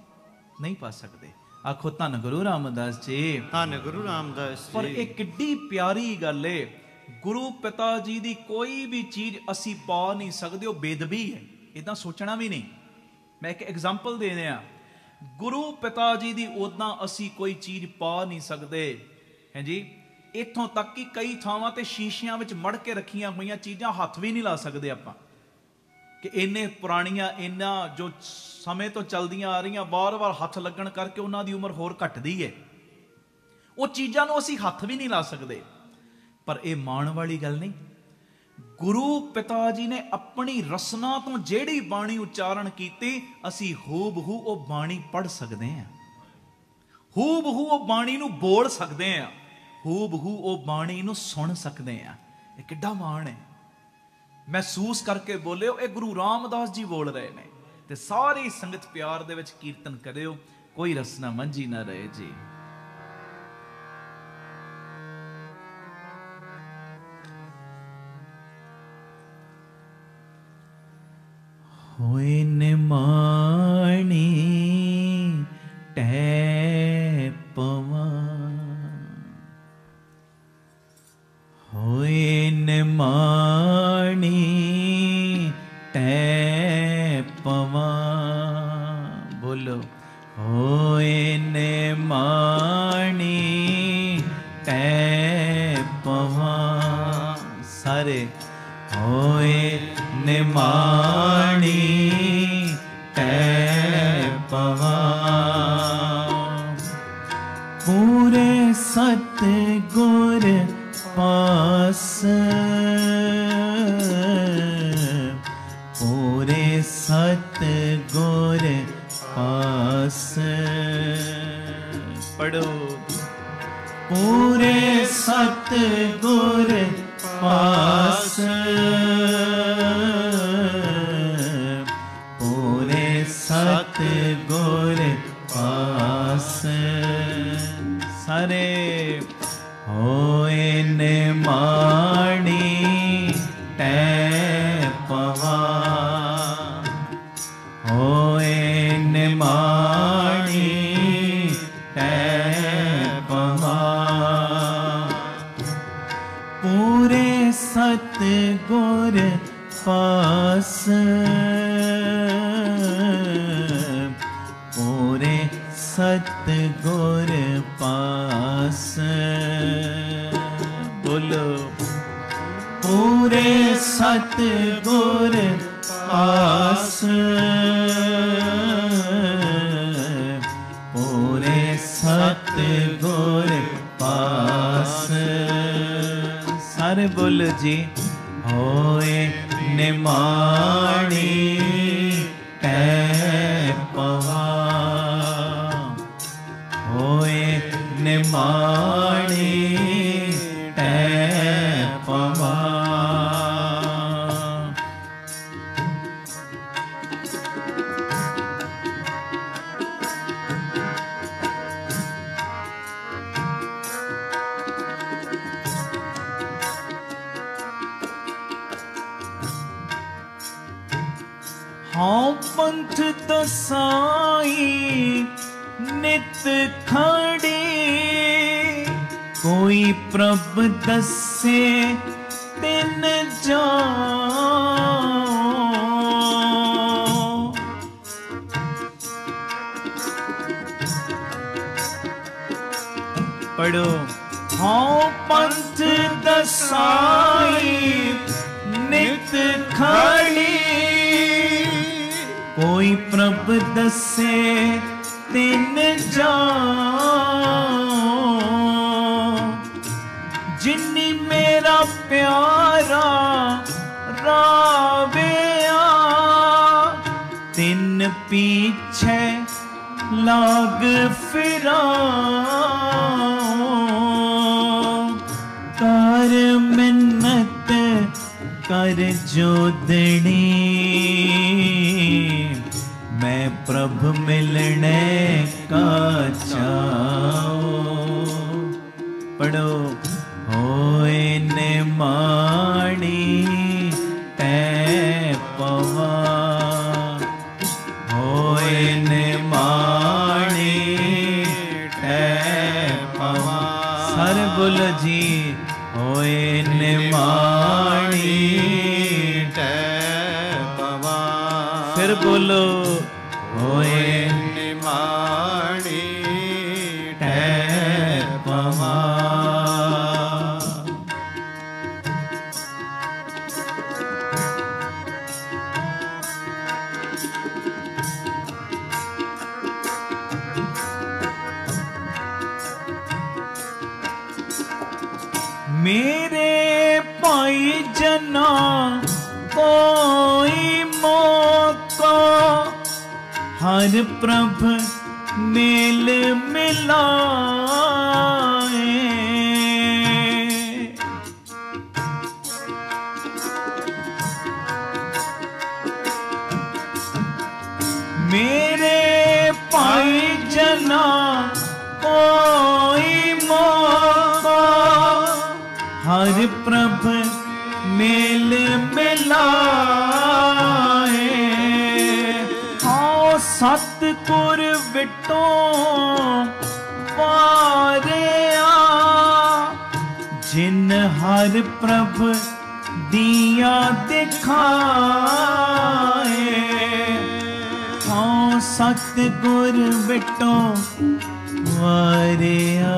ਨਹੀਂ ਪਾ ਸਕਦੇ। ਆਖੋ ਧੰਨ ਗੁਰੂ ਰਾਮਦਾਸ ਜੀ। ਧੰਨ ਗੁਰੂ ਰਾਮਦਾਸ ਜੀ। ਪਰ ਇਹ ਕਿੱਡੀ ਪਿਆਰੀ ਗੱਲ ਏ, ਗੁਰੂ ਪਿਤਾ ਜੀ ਦੀ ਕੋਈ ਵੀ ਚੀਜ਼ ਅਸੀਂ ਪਾ ਨਹੀਂ ਸਕਦੇ, ਉਹ ਬੇਦਬੀ ਹੈ। ਇਦਾਂ ਸੋਚਣਾ ਵੀ ਨਹੀਂ। ਮੈਂ ਇੱਕ ਐਗਜ਼ਾਮਪਲ ਦੇ ਰਿਹਾ, ਗੁਰੂ ਪਿਤਾ ਜੀ ਦੀ ਉਦਾਂ ਅਸੀਂ ਕੋਈ ਚੀਜ਼ ਪਾ ਨਹੀਂ ਸਕਦੇ ਹੈ ਜੀ। ਇੱਥੋਂ ਤੱਕ ਕਿ ਕਈ ਥਾਵਾਂ ਤੇ ਸ਼ੀਸ਼ਿਆਂ ਵਿੱਚ ਮੜ ਕੇ ਰੱਖੀਆਂ ਹੋਈਆਂ ਚੀਜ਼ਾਂ ਹੱਥ ਵੀ ਨਹੀਂ ਲਾ ਸਕਦੇ ਆਪਾਂ, ਕਿ ਇੰਨੇ ਪੁਰਾਣੀਆਂ, ਇੰਨਾ ਜੋ ਸਮੇਂ ਤੋਂ ਚੱਲਦੀਆਂ ਆ ਰਹੀਆਂ, ਵਾਰ-ਵਾਰ ਹੱਥ ਲੱਗਣ ਕਰਕੇ ਉਹਨਾਂ ਦੀ ਉਮਰ ਹੋਰ ਘਟਦੀ ਹੈ। ਉਹ ਚੀਜ਼ਾਂ ਨੂੰ ਅਸੀਂ ਹੱਥ ਵੀ ਨਹੀਂ ਲਾ ਸਕਦੇ। ਪਰ ਇਹ ਮਾਣ ਵਾਲੀ ਗੱਲ ਨਹੀਂ। ਗੁਰੂ ਪਿਤਾ ਜੀ ਨੇ ਆਪਣੀ ਰਸਨਾ ਤੋਂ ਜਿਹੜੀ ਬਾਣੀ ਉਚਾਰਨ ਕੀਤੀ, ਅਸੀਂ ਹੂਬਹੂ ਉਹ ਬਾਣੀ ਪੜ੍ਹ ਸਕਦੇ ਹਾਂ, ਹੂਬਹੂ ਉਹ ਬਾਣੀ ਨੂੰ ਬੋਲ ਸਕਦੇ ਹਾਂ, ਹੂਬਹੂ ਉਹ ਬਾਣੀ ਨੂੰ ਸੁਣ ਸਕਦੇ ਆ। ਇਹ ਕਿੱਡਾ ਮਾਣ ਹੈ। ਮਹਿਸੂਸ ਕਰਕੇ ਬੋਲਿਓ, ਇਹ ਗੁਰੂ ਰਾਮਦਾਸ ਜੀ ਬੋਲ ਰਹੇ ਨੇ। ਤੇ ਸਾਰੀ ਸੰਗਤ ਪਿਆਰ ਦੇ ਵਿੱਚ ਕੀਰਤਨ ਕਰਿਓ, ਕੋਈ ਰਸਨਾ ਮੰਝੀ ਨਾ ਰਹੇ ਜੀ। ਹੋਏ ਨਿਮਾਣੀ ਢੈ ਪਵਾਂ, ਹੋਏ ਨਿਮਾਣੀ ਢੈ ਪਵਾਂ। ਬੋਲੋ, ਹੋਏ ਨਿਮਾਣੀ ਢੈ ਪਵਾਂ। ਸਾਰੇ ਹੋਏ ਨਿਮਾਣੀ ਢੈ ਪਵਾਂ। ਪੂਰੇ ਸਤਿਗੁਰ पास, पूरे सतगुर पास। पढ़ो, पूरे सतगुर पास, पूरे सतगुर पास। सारे होए निमाणी ढै पवां, होए निमाणी सतगुर पास। बोलो पूरे सतगुर पास, पूरे सतगुर पास। सारे बोलो जी। होए निमाणी तै पवा, होए निमाणी तै पवा। हाँ पंथ दसाई नित खड़े, कोई प्रभ दसे तिन जाओ। पढ़ो। हाँ पंथ दसाई नित खड़ी, कोई प्रभ दसे तिन जाओ। जिन्नी मेरा प्यारा रावेया, तिन पीछे लाग फिरा। कर मिन्नत कर जोदनी, मैं प्रभु मिलने का चाओ। पढ़ो। होए निमाणी तै पवा, होए निमाणी तै पवा। सारे बोलो जी। होए निमाणी तै पवा। फिर बोलो। होए निमाणी तै पवा। मेरे भाई जना कोई मौका, हर प्रभ मेल मिलाए। मेरे भाई जना कोई मौका, हर प्रभ मेल मिलाए। हाँ सतगुर विटो वारिया, जिन हर प्रभ दिया दिखाए। हाँ सतगुर विटो वारिया,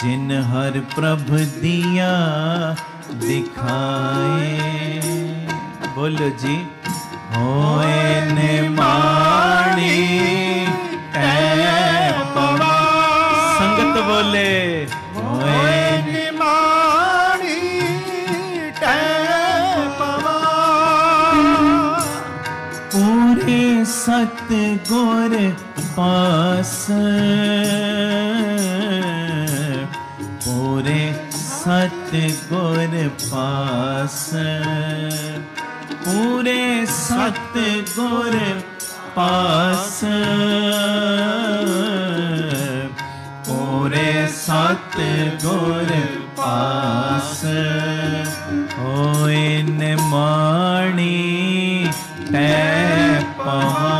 जिन हर प्रभ दिया दिखाए। बोलो जी। होए निमाणी तै पवा। संगत बोले। होए निमाणी तै पवा। पूरे सतगुर पास, पूरे सतगुर पास, पूरे सतगुर पास, पूरे सतगुर पास। होए निमाणी तै पवा,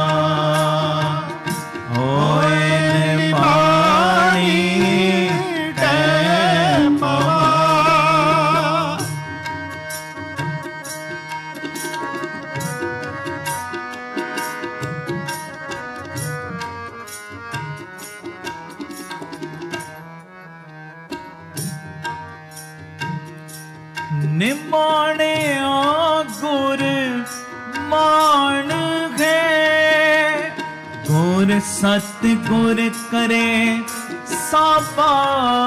होए निमाणी तै पवा। निमाणिया गुर मान है, गुर सत गुर करे साबास।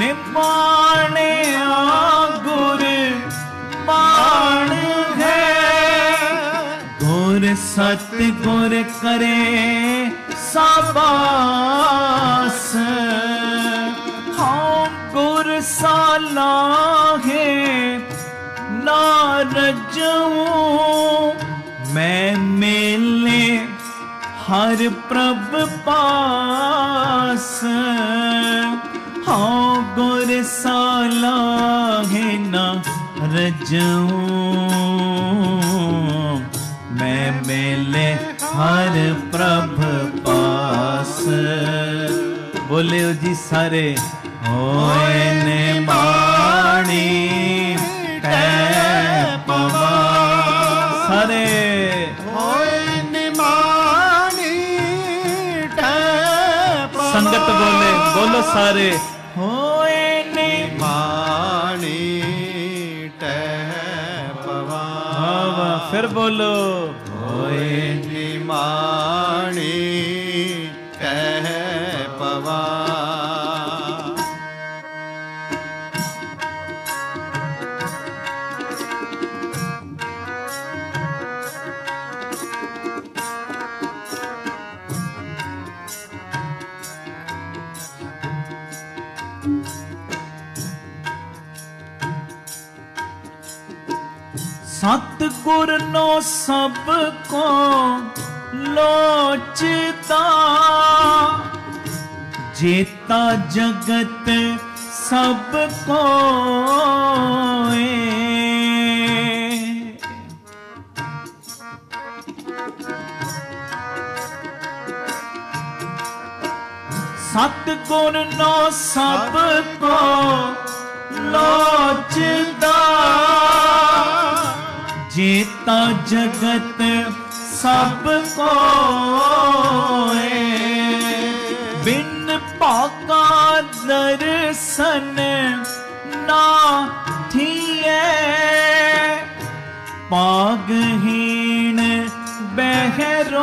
निमाणिया गुर मान है, गुर सत गुर करे साबास। हाँ गुर साला है ना रजूं, मैं मेले हर प्रभ पास। हाँ गुर साला है ना रजूं, मैं मेले हर प्रभ पास। बोले हो जी सारे, होए निमाणी तै पवा। सारे होए निमाणी तै पवा। संगत बोले, बोलो सारे, होए निमाणी तै पवा। फिर बोलो, होए निमाणी तै पवा। सतगुर नो सब को लोचता, जेता जगत सब को। सतगुर नो सब को लोचदा, जेता जगत सब को। बिन पाका दर्शन ना थिए, पागहीन बहरोए।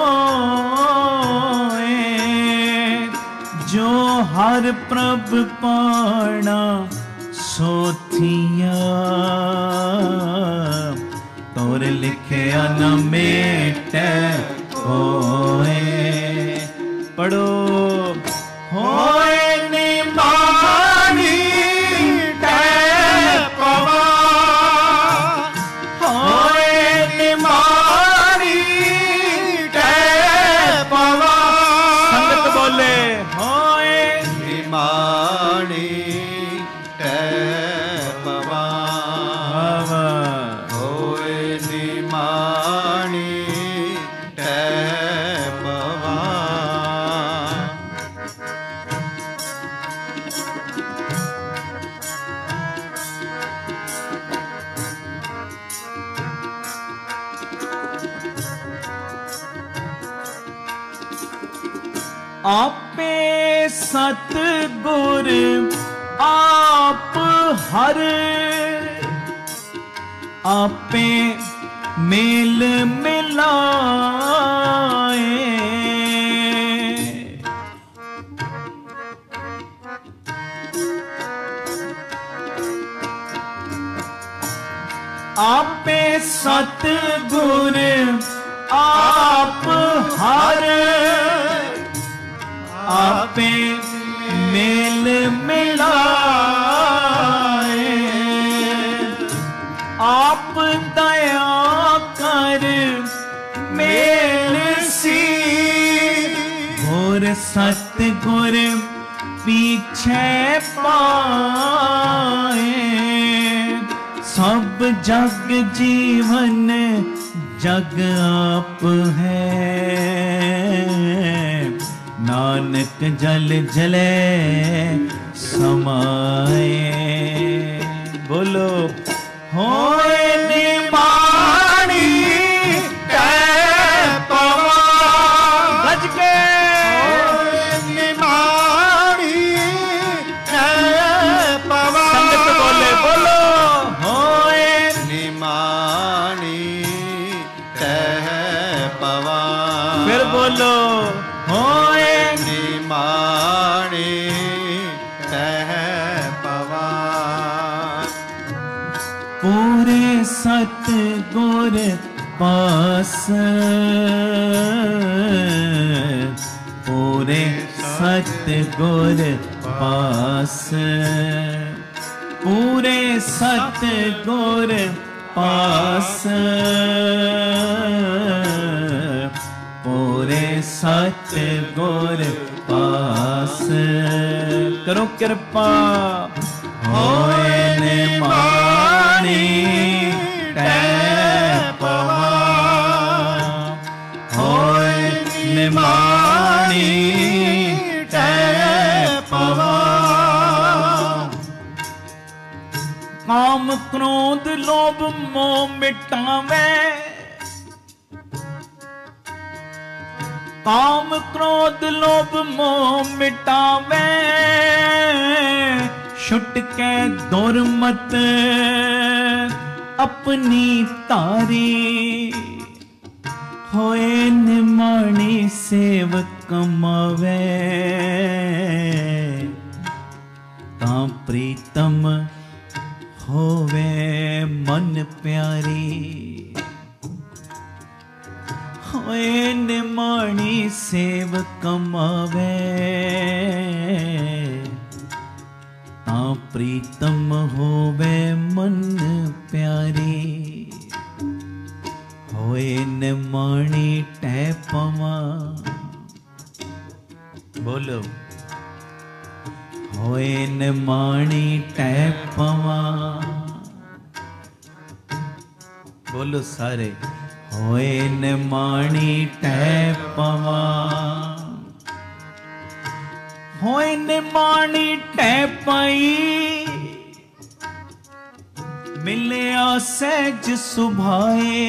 जो हर प्रभ पाना सोथिया, तोर लिखया न मेटे होए। पढ़ो, होए निमाणी तै पवा। होए निमाणी तै पवा। संगत बोले, होए निमाणी तै पवा। होए निमाणी तै पवा। आपे सतगुर आप हर, आपे मेल मिलाए। आपे सतगुर आप हर, आपे मेल मिलाए। आप दया कर मेल सी, और सतगुर पीछे पाए। सब जग जीवन जग आप है, नानक जल जले समाए। बोलो, होए निमाणी तै पवा। पूरे सतगुर पास, पूरे सतगुर पास, पूरे सतगुर पास, पूरे सतगुर पास। करो कृपा होए निमाणी टैपवा, होए निमाणी टैपवा। काम क्रोध लोभ मोह मिटावे, काम क्रोध लोभ मोह मिटावे। छुट के दुर्मत अपनी तारी, होए निमाणी सेव कमावे। तां प्रीतम होवे मन प्यारी, होए निमाणी सेव कमावे। तां प्रीतम होवे मन प्यारी, होए निमाणी टैपवा। बोलो होए निमाणी टैपवा। बोलो सारे होए निमाणी टैपवा। होए निमाणी टैपई, मिलिया सहज सुभाए।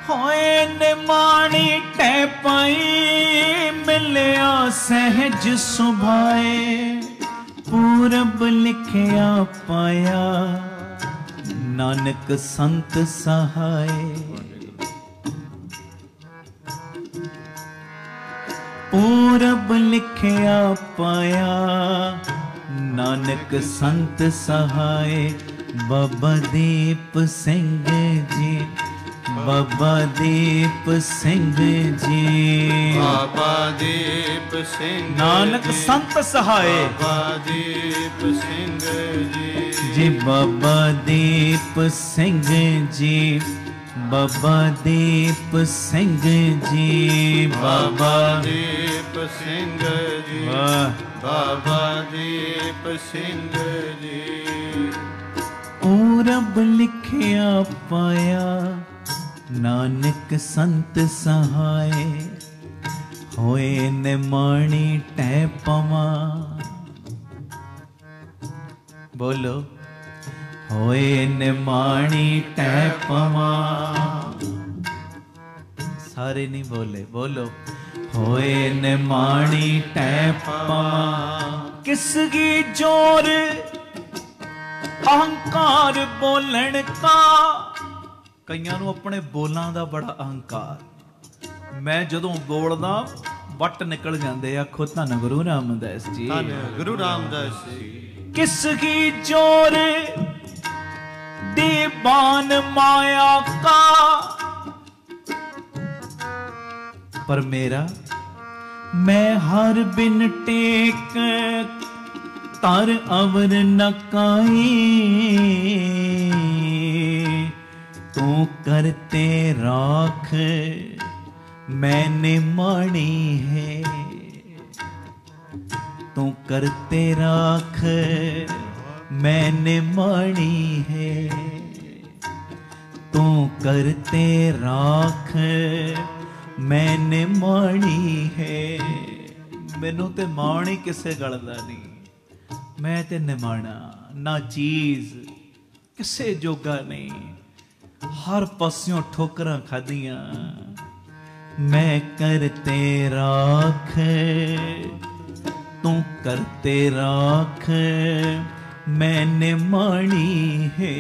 होए निमाणी टैपई, मिलिया सहज सुभाए। पूरब लिखिया पाया, नानक संत सहाय। पूरब लिखिया पाया, नानक संत सहाय। बाबा दीप सिंह जी, बाबा दीप सिंह जी, बाबा दीप सिंह नानक संत सहाय। बाबा दीप सिंह जी, बाबा दीप सिंह जी, बाबा दीप सिंह जी, बाबा दीप सिंह जी, बाबा दीप सिंह जी। पूरब लिखिया पाया, नानक संत सहाय। होए निमाणी टैपवा। बोलो होए निमाणी टैपवा। सारे नहीं बोले, बोलो होए निमाणी टैपवा। किसकी जोर अहंकार बोलन का। कईयां नूं अपने बोलां दा बड़ा अहंकार। मैं जदों बोलदा वट निकल जांदे। आखो धन गुरु रामदास जी, धन गुरु रामदास जी। किसकी जोर दीवान माया का, पर मेरा मैं हर बिन टेक तर अवर न काई। तू करते राख मैंने मानी है। तू करते राख मैंने मानी है। तू करते राख मैंने मानी है। मैनू ते माणी किसे गलदा नहीं। मैं ते निमाणा ना चीज किसे जोगा नहीं। हर पास्यों ठोकरां खादियां। मैं करते राख तू करते राख मैंने माणी है।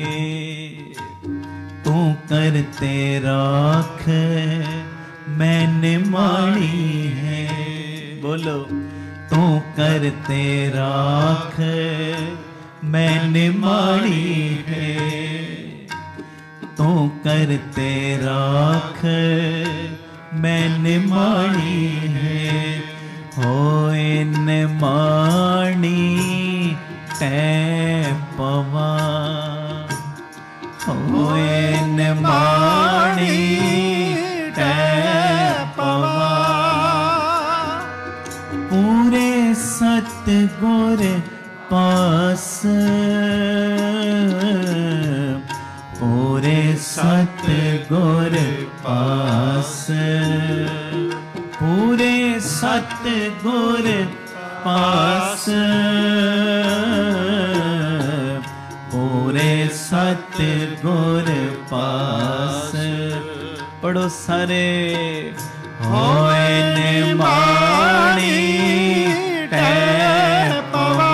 तू करते राख मैंने माणी है। बोलो तू करते राख मैंने माड़ी है, तू करते राख मैंने माड़ी है, होए न माणी तै पवा, होए न माणी तै पवा, पूरे सतगुर पास, पूरे सतगुर पास, पूरे सतगुर पास, पूरे सतगुर पास। पढ़ो सारे। होए ने माणी तै पवा,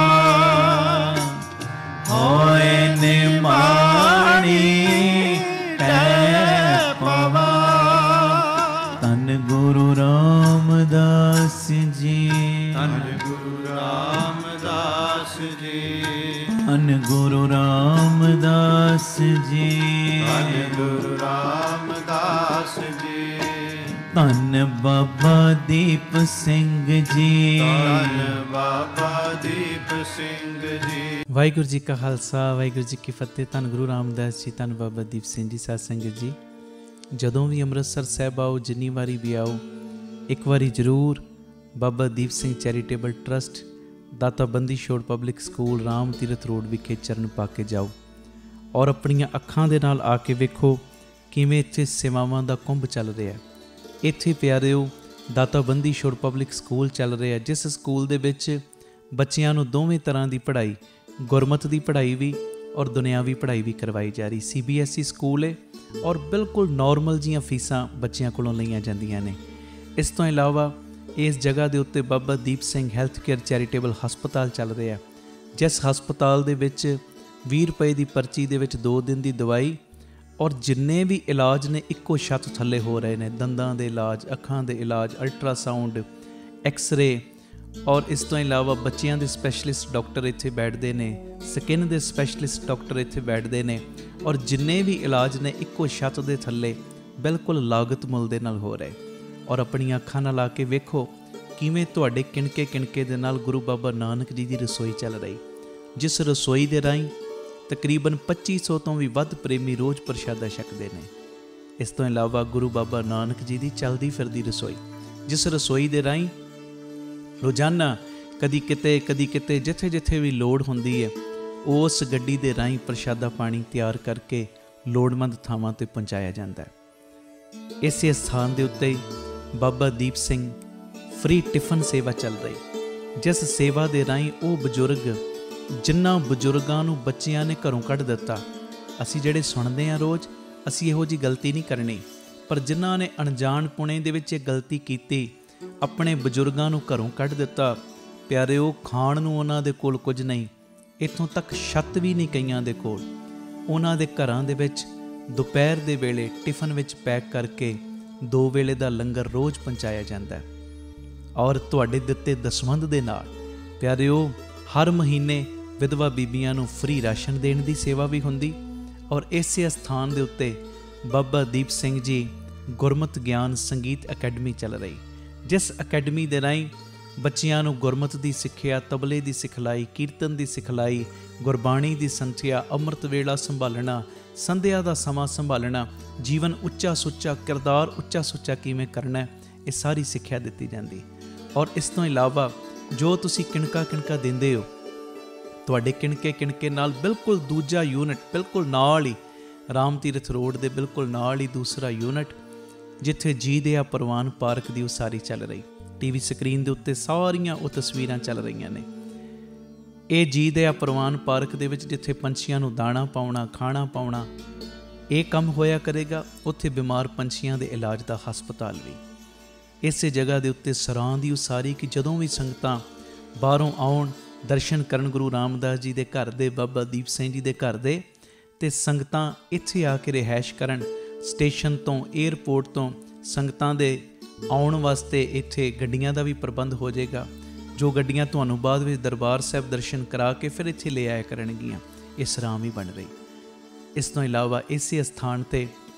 होए ने माणी तै पवा। धन गुरु रामदास जी, धन गुरु रामदास जी, धन गुरु रामदास जी, धन गुरु रामदास जी, धन बाबा दीप सिंह जी, धन बाबा दीप सिंह जी। ਵਾਹਿਗੁਰੂ ਜੀ ਕਾ ਖਾਲਸਾ ਵਾਹਿਗੁਰੂ ਜੀ ਕੀ ਫਤਿਹ। ਧੰਨ ਗੁਰੂ ਰਾਮਦਾਸ ਜੀ, ਧੰਨ ਬਾਬਾ ਦੀਪ ਸਿੰਘ ਜੀ। ਸਾਧ ਸੰਗਤ ਜੀ, ਜਦੋਂ ਵੀ ਅੰਮ੍ਰਿਤਸਰ ਸਾਹਿਬ ਆਓ, ਜਿੰਨੀ ਵਾਰੀ ਵੀ ਆਓ, ਇੱਕ ਵਾਰੀ ਜ਼ਰੂਰ ਬਾਬਾ ਦੀਪ ਸਿੰਘ ਚੈਰੀਟੇਬਲ ਟਰਸਟ, ਦਾਤਾ Bandi Chhor public school, Ram Tirath road ਵਿਖੇ ਚਰਨ ਪਾ ਕੇ ਜਾਓ ਔਰ ਆਪਣੀਆਂ ਅੱਖਾਂ ਦੇ ਨਾਲ ਆ ਕੇ ਵੇਖੋ ਕਿਵੇਂ ਇੱਥੇ ਸੇਵਾਵਾਂ ਦਾ ਕੁੰਭ ਚੱਲ ਰਿਹਾ। ਇੱਥੇ ਪਿਆਰਿਓ ਦਾਤਾ ਬੰਦੀ ਛੋੜ ਪਬਲਿਕ ਸਕੂਲ ਚੱਲ ਰਿਹਾ, ਜਿਸ ਸਕੂਲ ਦੇ ਵਿੱਚ ਬੱਚਿਆਂ ਨੂੰ ਦੋਵੇਂ ਤਰ੍ਹਾਂ ਦੀ ਪੜ੍ਹਾਈ, ਗੁਰਮਤ ਦੀ ਪੜ੍ਹਾਈ ਵੀ ਔਰ ਦੁਨਿਆਵੀ ਪੜ੍ਹਾਈ ਵੀ ਕਰਵਾਈ ਜਾ ਰਹੀ। CBSE ਸਕੂਲ ਹੈ ਔਰ ਬਿਲਕੁਲ ਨੋਰਮਲ ਜੀਆਂ ਫੀਸਾਂ ਬੱਚਿਆਂ ਕੋਲੋਂ ਲਈਆਂ ਜਾਂਦੀਆਂ ਨੇ। ਇਸ ਤੋਂ ਇਲਾਵਾ ਇਸ ਜਗ੍ਹਾ ਦੇ ਉੱਤੇ Baba Deep Singh health care charitable ਹਸਪਤਾਲ ਚੱਲ ਰਿਹਾ, ਜਿਸ ਹਸਪਤਾਲ ਦੇ ਵਿੱਚ 20 ਰੁਪਏ ਦੀ ਪਰਚੀ ਦੇ ਵਿੱਚ 2 ਦਿਨ ਦੀ ਦਵਾਈ ਔਰ ਜਿੰਨੇ ਵੀ ਇਲਾਜ ਨੇ ਇੱਕੋ ਛੱਤ ਥੱਲੇ ਹੋ ਰਹੇ ਨੇ। ਦੰਦਾਂ ਦੇ ਇਲਾਜ, ਅੱਖਾਂ ਦੇ ਇਲਾਜ, ਅਲਟਰਾਸਾਊਂਡ, ਐਕਸ-ਰੇ ਔਰ ਇਸ ਤੋਂ ਇਲਾਵਾ ਬੱਚਿਆਂ ਦੇ ਸਪੈਸ਼ਲਿਸਟ ਡਾਕਟਰ ਇੱਥੇ ਬੈਠਦੇ ਨੇ, ਸਕਿਨ ਦੇ ਸਪੈਸ਼ਲਿਸਟ ਡਾਕਟਰ ਇੱਥੇ ਬੈਠਦੇ ਨੇ ਔਰ ਜਿੰਨੇ ਵੀ ਇਲਾਜ ਨੇ ਇੱਕੋ ਛੱਤ ਦੇ ਥੱਲੇ ਬਿਲਕੁਲ ਲਾਗਤ ਮੁੱਲ ਦੇ ਨਾਲ ਹੋ ਰਹੇ। ਔਰ ਆਪਣੀਆਂ ਅੱਖਾਂ ਨਾਲ ਲਾ ਕੇ ਵੇਖੋ ਕਿਵੇਂ ਤੁਹਾਡੇ ਕਿਣਕੇ ਕਿਣਕੇ ਦੇ ਨਾਲ ਗੁਰੂ ਬਾਬਾ ਨਾਨਕ ਜੀ ਦੀ ਰਸੋਈ ਚੱਲ ਰਹੀ, ਜਿਸ ਰਸੋਈ ਦੇ ਰਾਹੀਂ ਤਕਰੀਬਨ 2500 ਤੋਂ ਵੀ ਵੱਧ ਪ੍ਰੇਮੀ ਰੋਜ਼ ਪ੍ਰਸ਼ਾਦਾ ਛਕਦੇ ਨੇ। ਇਸ ਤੋਂ ਇਲਾਵਾ ਗੁਰੂ ਬਾਬਾ ਨਾਨਕ ਜੀ ਦੀ ਚੱਲਦੀ ਫਿਰਦੀ ਰਸੋਈ, ਜਿਸ ਰਸੋਈ ਦੇ ਰਾਹੀਂ ਰੋਜ਼ਾਨਾ ਕਦੀ ਕਿਤੇ ਜਿੱਥੇ ਜਿੱਥੇ ਵੀ ਲੋੜ ਹੁੰਦੀ ਹੈ, ਉਸ ਗੱਡੀ ਦੇ ਰਾਹੀਂ ਪ੍ਰਸ਼ਾਦਾ ਪਾਣੀ ਤਿਆਰ ਕਰਕੇ ਲੋੜਵੰਦ ਥਾਵਾਂ 'ਤੇ ਪਹੁੰਚਾਇਆ ਜਾਂਦਾ ਹੈ। ਇਸੇ ਸਥਾਨ ਦੇ ਉੱਤੇ ਬਾਬਾ ਦੀਪ ਸਿੰਘ ਫ੍ਰੀ ਟਿਫਨ ਸੇਵਾ ਚੱਲ ਰਹੀ, ਜਿਸ ਸੇਵਾ ਦੇ ਰਾਹੀਂ ਉਹ ਬਜ਼ੁਰਗ, ਜਿਨ੍ਹਾਂ ਬਜ਼ੁਰਗਾਂ ਨੂੰ ਬੱਚਿਆਂ ਨੇ ਘਰੋਂ ਕੱਢ ਦਿੱਤਾ, ਅਸੀਂ ਜਿਹੜੇ ਸੁਣਦੇ ਹਾਂ ਰੋਜ਼, ਅਸੀਂ ਇਹੋ ਜਿਹੀ ਗਲਤੀ ਨਹੀਂ ਕਰਨੀ, ਪਰ ਜਿਨ੍ਹਾਂ ਨੇ ਅਣਜਾਣ ਪੁਣੇ ਦੇ ਵਿੱਚ ਇਹ ਗਲਤੀ ਕੀਤੀ, ਆਪਣੇ ਬਜ਼ੁਰਗਾਂ ਨੂੰ ਘਰੋਂ ਕੱਢ ਦਿੱਤਾ, ਪਿਆਰਿਓ ਖਾਣ ਨੂੰ ਉਹਨਾਂ ਦੇ ਕੋਲ ਕੁਝ ਨਹੀਂ, ਇੱਥੋਂ ਤੱਕ ਛੱਤ ਵੀ ਨਹੀਂ ਕਈਆਂ ਦੇ ਕੋਲ। ਉਹਨਾਂ ਦੇ ਘਰਾਂ ਦੇ ਵਿੱਚ ਦੁਪਹਿਰ ਦੇ ਵੇਲੇ ਟਿਫਨ ਵਿੱਚ ਪੈਕ ਕਰਕੇ 2 ਵੇਲੇ ਦਾ ਲੰਗਰ ਰੋਜ਼ ਪਹੁੰਚਾਇਆ ਜਾਂਦਾ ਹੈ। ਔਰ ਤੁਹਾਡੇ ਦਿੱਤੇ ਦਸਵੰਧ ਦੇ ਨਾਲ ਪਿਆਰਿਓ ਹਰ ਮਹੀਨੇ ਵਿਧਵਾ ਬੀਬੀਆਂ ਨੂੰ ਫ੍ਰੀ ਰਾਸ਼ਨ ਦੇਣ ਦੀ ਸੇਵਾ ਵੀ ਹੁੰਦੀ। ਔਰ ਇਸੇ ਸਥਾਨ ਦੇ ਉੱਤੇ ਬਾਬਾ ਦੀਪ ਸਿੰਘ ਜੀ ਗੁਰਮਤ ਗਿਆਨ ਸੰਗੀਤ ਅਕੈਡਮੀ ਚੱਲ ਰਹੀ, ਜਿਸ ਅਕੈਡਮੀ ਦੇ ਰਾਹੀਂ ਬੱਚਿਆਂ ਨੂੰ ਗੁਰਮਤ ਦੀ ਸਿੱਖਿਆ, ਤਬਲੇ ਦੀ ਸਿਖਲਾਈ, ਕੀਰਤਨ ਦੀ ਸਿਖਲਾਈ, ਗੁਰਬਾਣੀ ਦੀ ਸੰਥਿਆ, ਅੰਮ੍ਰਿਤ ਵੇਲਾ ਸੰਭਾਲਣਾ, ਸੰਧਿਆ ਦਾ ਸਮਾਂ ਸੰਭਾਲਣਾ, ਜੀਵਨ ਉੱਚਾ ਸੁੱਚਾ, ਕਿਰਦਾਰ ਉੱਚਾ ਸੁੱਚਾ ਕਿਵੇਂ ਕਰਨਾ, ਇਹ ਸਾਰੀ ਸਿੱਖਿਆ ਦਿੱਤੀ ਜਾਂਦੀ। ਔਰ ਇਸ ਤੋਂ ਇਲਾਵਾ ਜੋ ਤੁਸੀਂ ਕਿਣਕਾ ਕਿਣਕਾ ਦਿੰਦੇ ਹੋ, ਤੁਹਾਡੇ ਕਿਣਕੇ ਕਿਣਕੇ ਨਾਲ ਬਿਲਕੁਲ ਦੂਜਾ ਯੂਨਿਟ, ਬਿਲਕੁਲ ਨਾਲ ਹੀ ਰਾਮ ਤੀਰਥ ਰੋਡ ਦੇ ਬਿਲਕੁਲ ਨਾਲ ਹੀ ਦੂਸਰਾ ਯੂਨਿਟ, ਜਿੱਥੇ ਜੀ ਦਿਆ ਪ੍ਰਵਾਨ ਪਾਰਕ ਦੀ ਉਸਾਰੀ ਚੱਲ ਰਹੀ। TV ਸਕਰੀਨ ਦੇ ਉੱਤੇ ਸਾਰੀਆਂ ਉਹ ਤਸਵੀਰਾਂ ਚੱਲ ਰਹੀਆਂ ਨੇ। ਇਹ ਜੀ ਦਿਆ ਪ੍ਰਵਾਨ ਪਾਰਕ ਦੇ ਵਿੱਚ ਜਿੱਥੇ ਪੰਛੀਆਂ ਨੂੰ ਦਾਣਾ ਪਾਉਣਾ, ਖਾਣਾ ਪਾਉਣਾ, ਇਹ ਕੰਮ ਹੋਇਆ ਕਰੇਗਾ, ਉੱਥੇ ਬਿਮਾਰ ਪੰਛੀਆਂ ਦੇ ਇਲਾਜ ਦਾ ਹਸਪਤਾਲ ਵੀ। ਇਸੇ ਜਗ੍ਹਾ ਦੇ ਉੱਤੇ ਸਰਾਂ ਦੀ ਉਸਾਰੀ ਕਿ ਜਦੋਂ ਵੀ ਸੰਗਤਾਂ ਬਾਹਰੋਂ ਆਉਣ, ਦਰਸ਼ਨ ਕਰਨ ਗੁਰੂ ਰਾਮਦਾਸ ਜੀ ਦੇ ਘਰ ਦੇ, ਬਾਬਾ ਦੀਪ ਸਿੰਘ ਜੀ ਦੇ ਘਰ ਦੇ, ਅਤੇ ਸੰਗਤਾਂ ਇੱਥੇ ਆ ਕੇ ਰਿਹਾਇਸ਼ ਕਰਨ। ਸਟੇਸ਼ਨ ਤੋਂ, ਏਅਰਪੋਰਟ ਤੋਂ ਸੰਗਤਾਂ ਦੇ ਆਉਣ ਵਾਸਤੇ ਇੱਥੇ ਗੱਡੀਆਂ ਦਾ ਵੀ ਪ੍ਰਬੰਧ ਹੋ ਜਾਏਗਾ। ਜੋ ਗੱਡੀਆਂ ਤੁਹਾਨੂੰ ਬਾਅਦ ਵਿੱਚ ਦਰਬਾਰ ਸਾਹਿਬ ਦਰਸ਼ਨ ਕਰਾ ਕੇ ਫਿਰ ਇੱਥੇ ਲੈ ਆਇਆ ਕਰਨਗੀਆਂ, ਇਹ ਸਰਾਮ ਹੀ ਬਣ ਰਹੀ। ਇਸ ਤੋਂ ਇਲਾਵਾ ਇਸੇ ਸਥਾਨ 'ਤੇ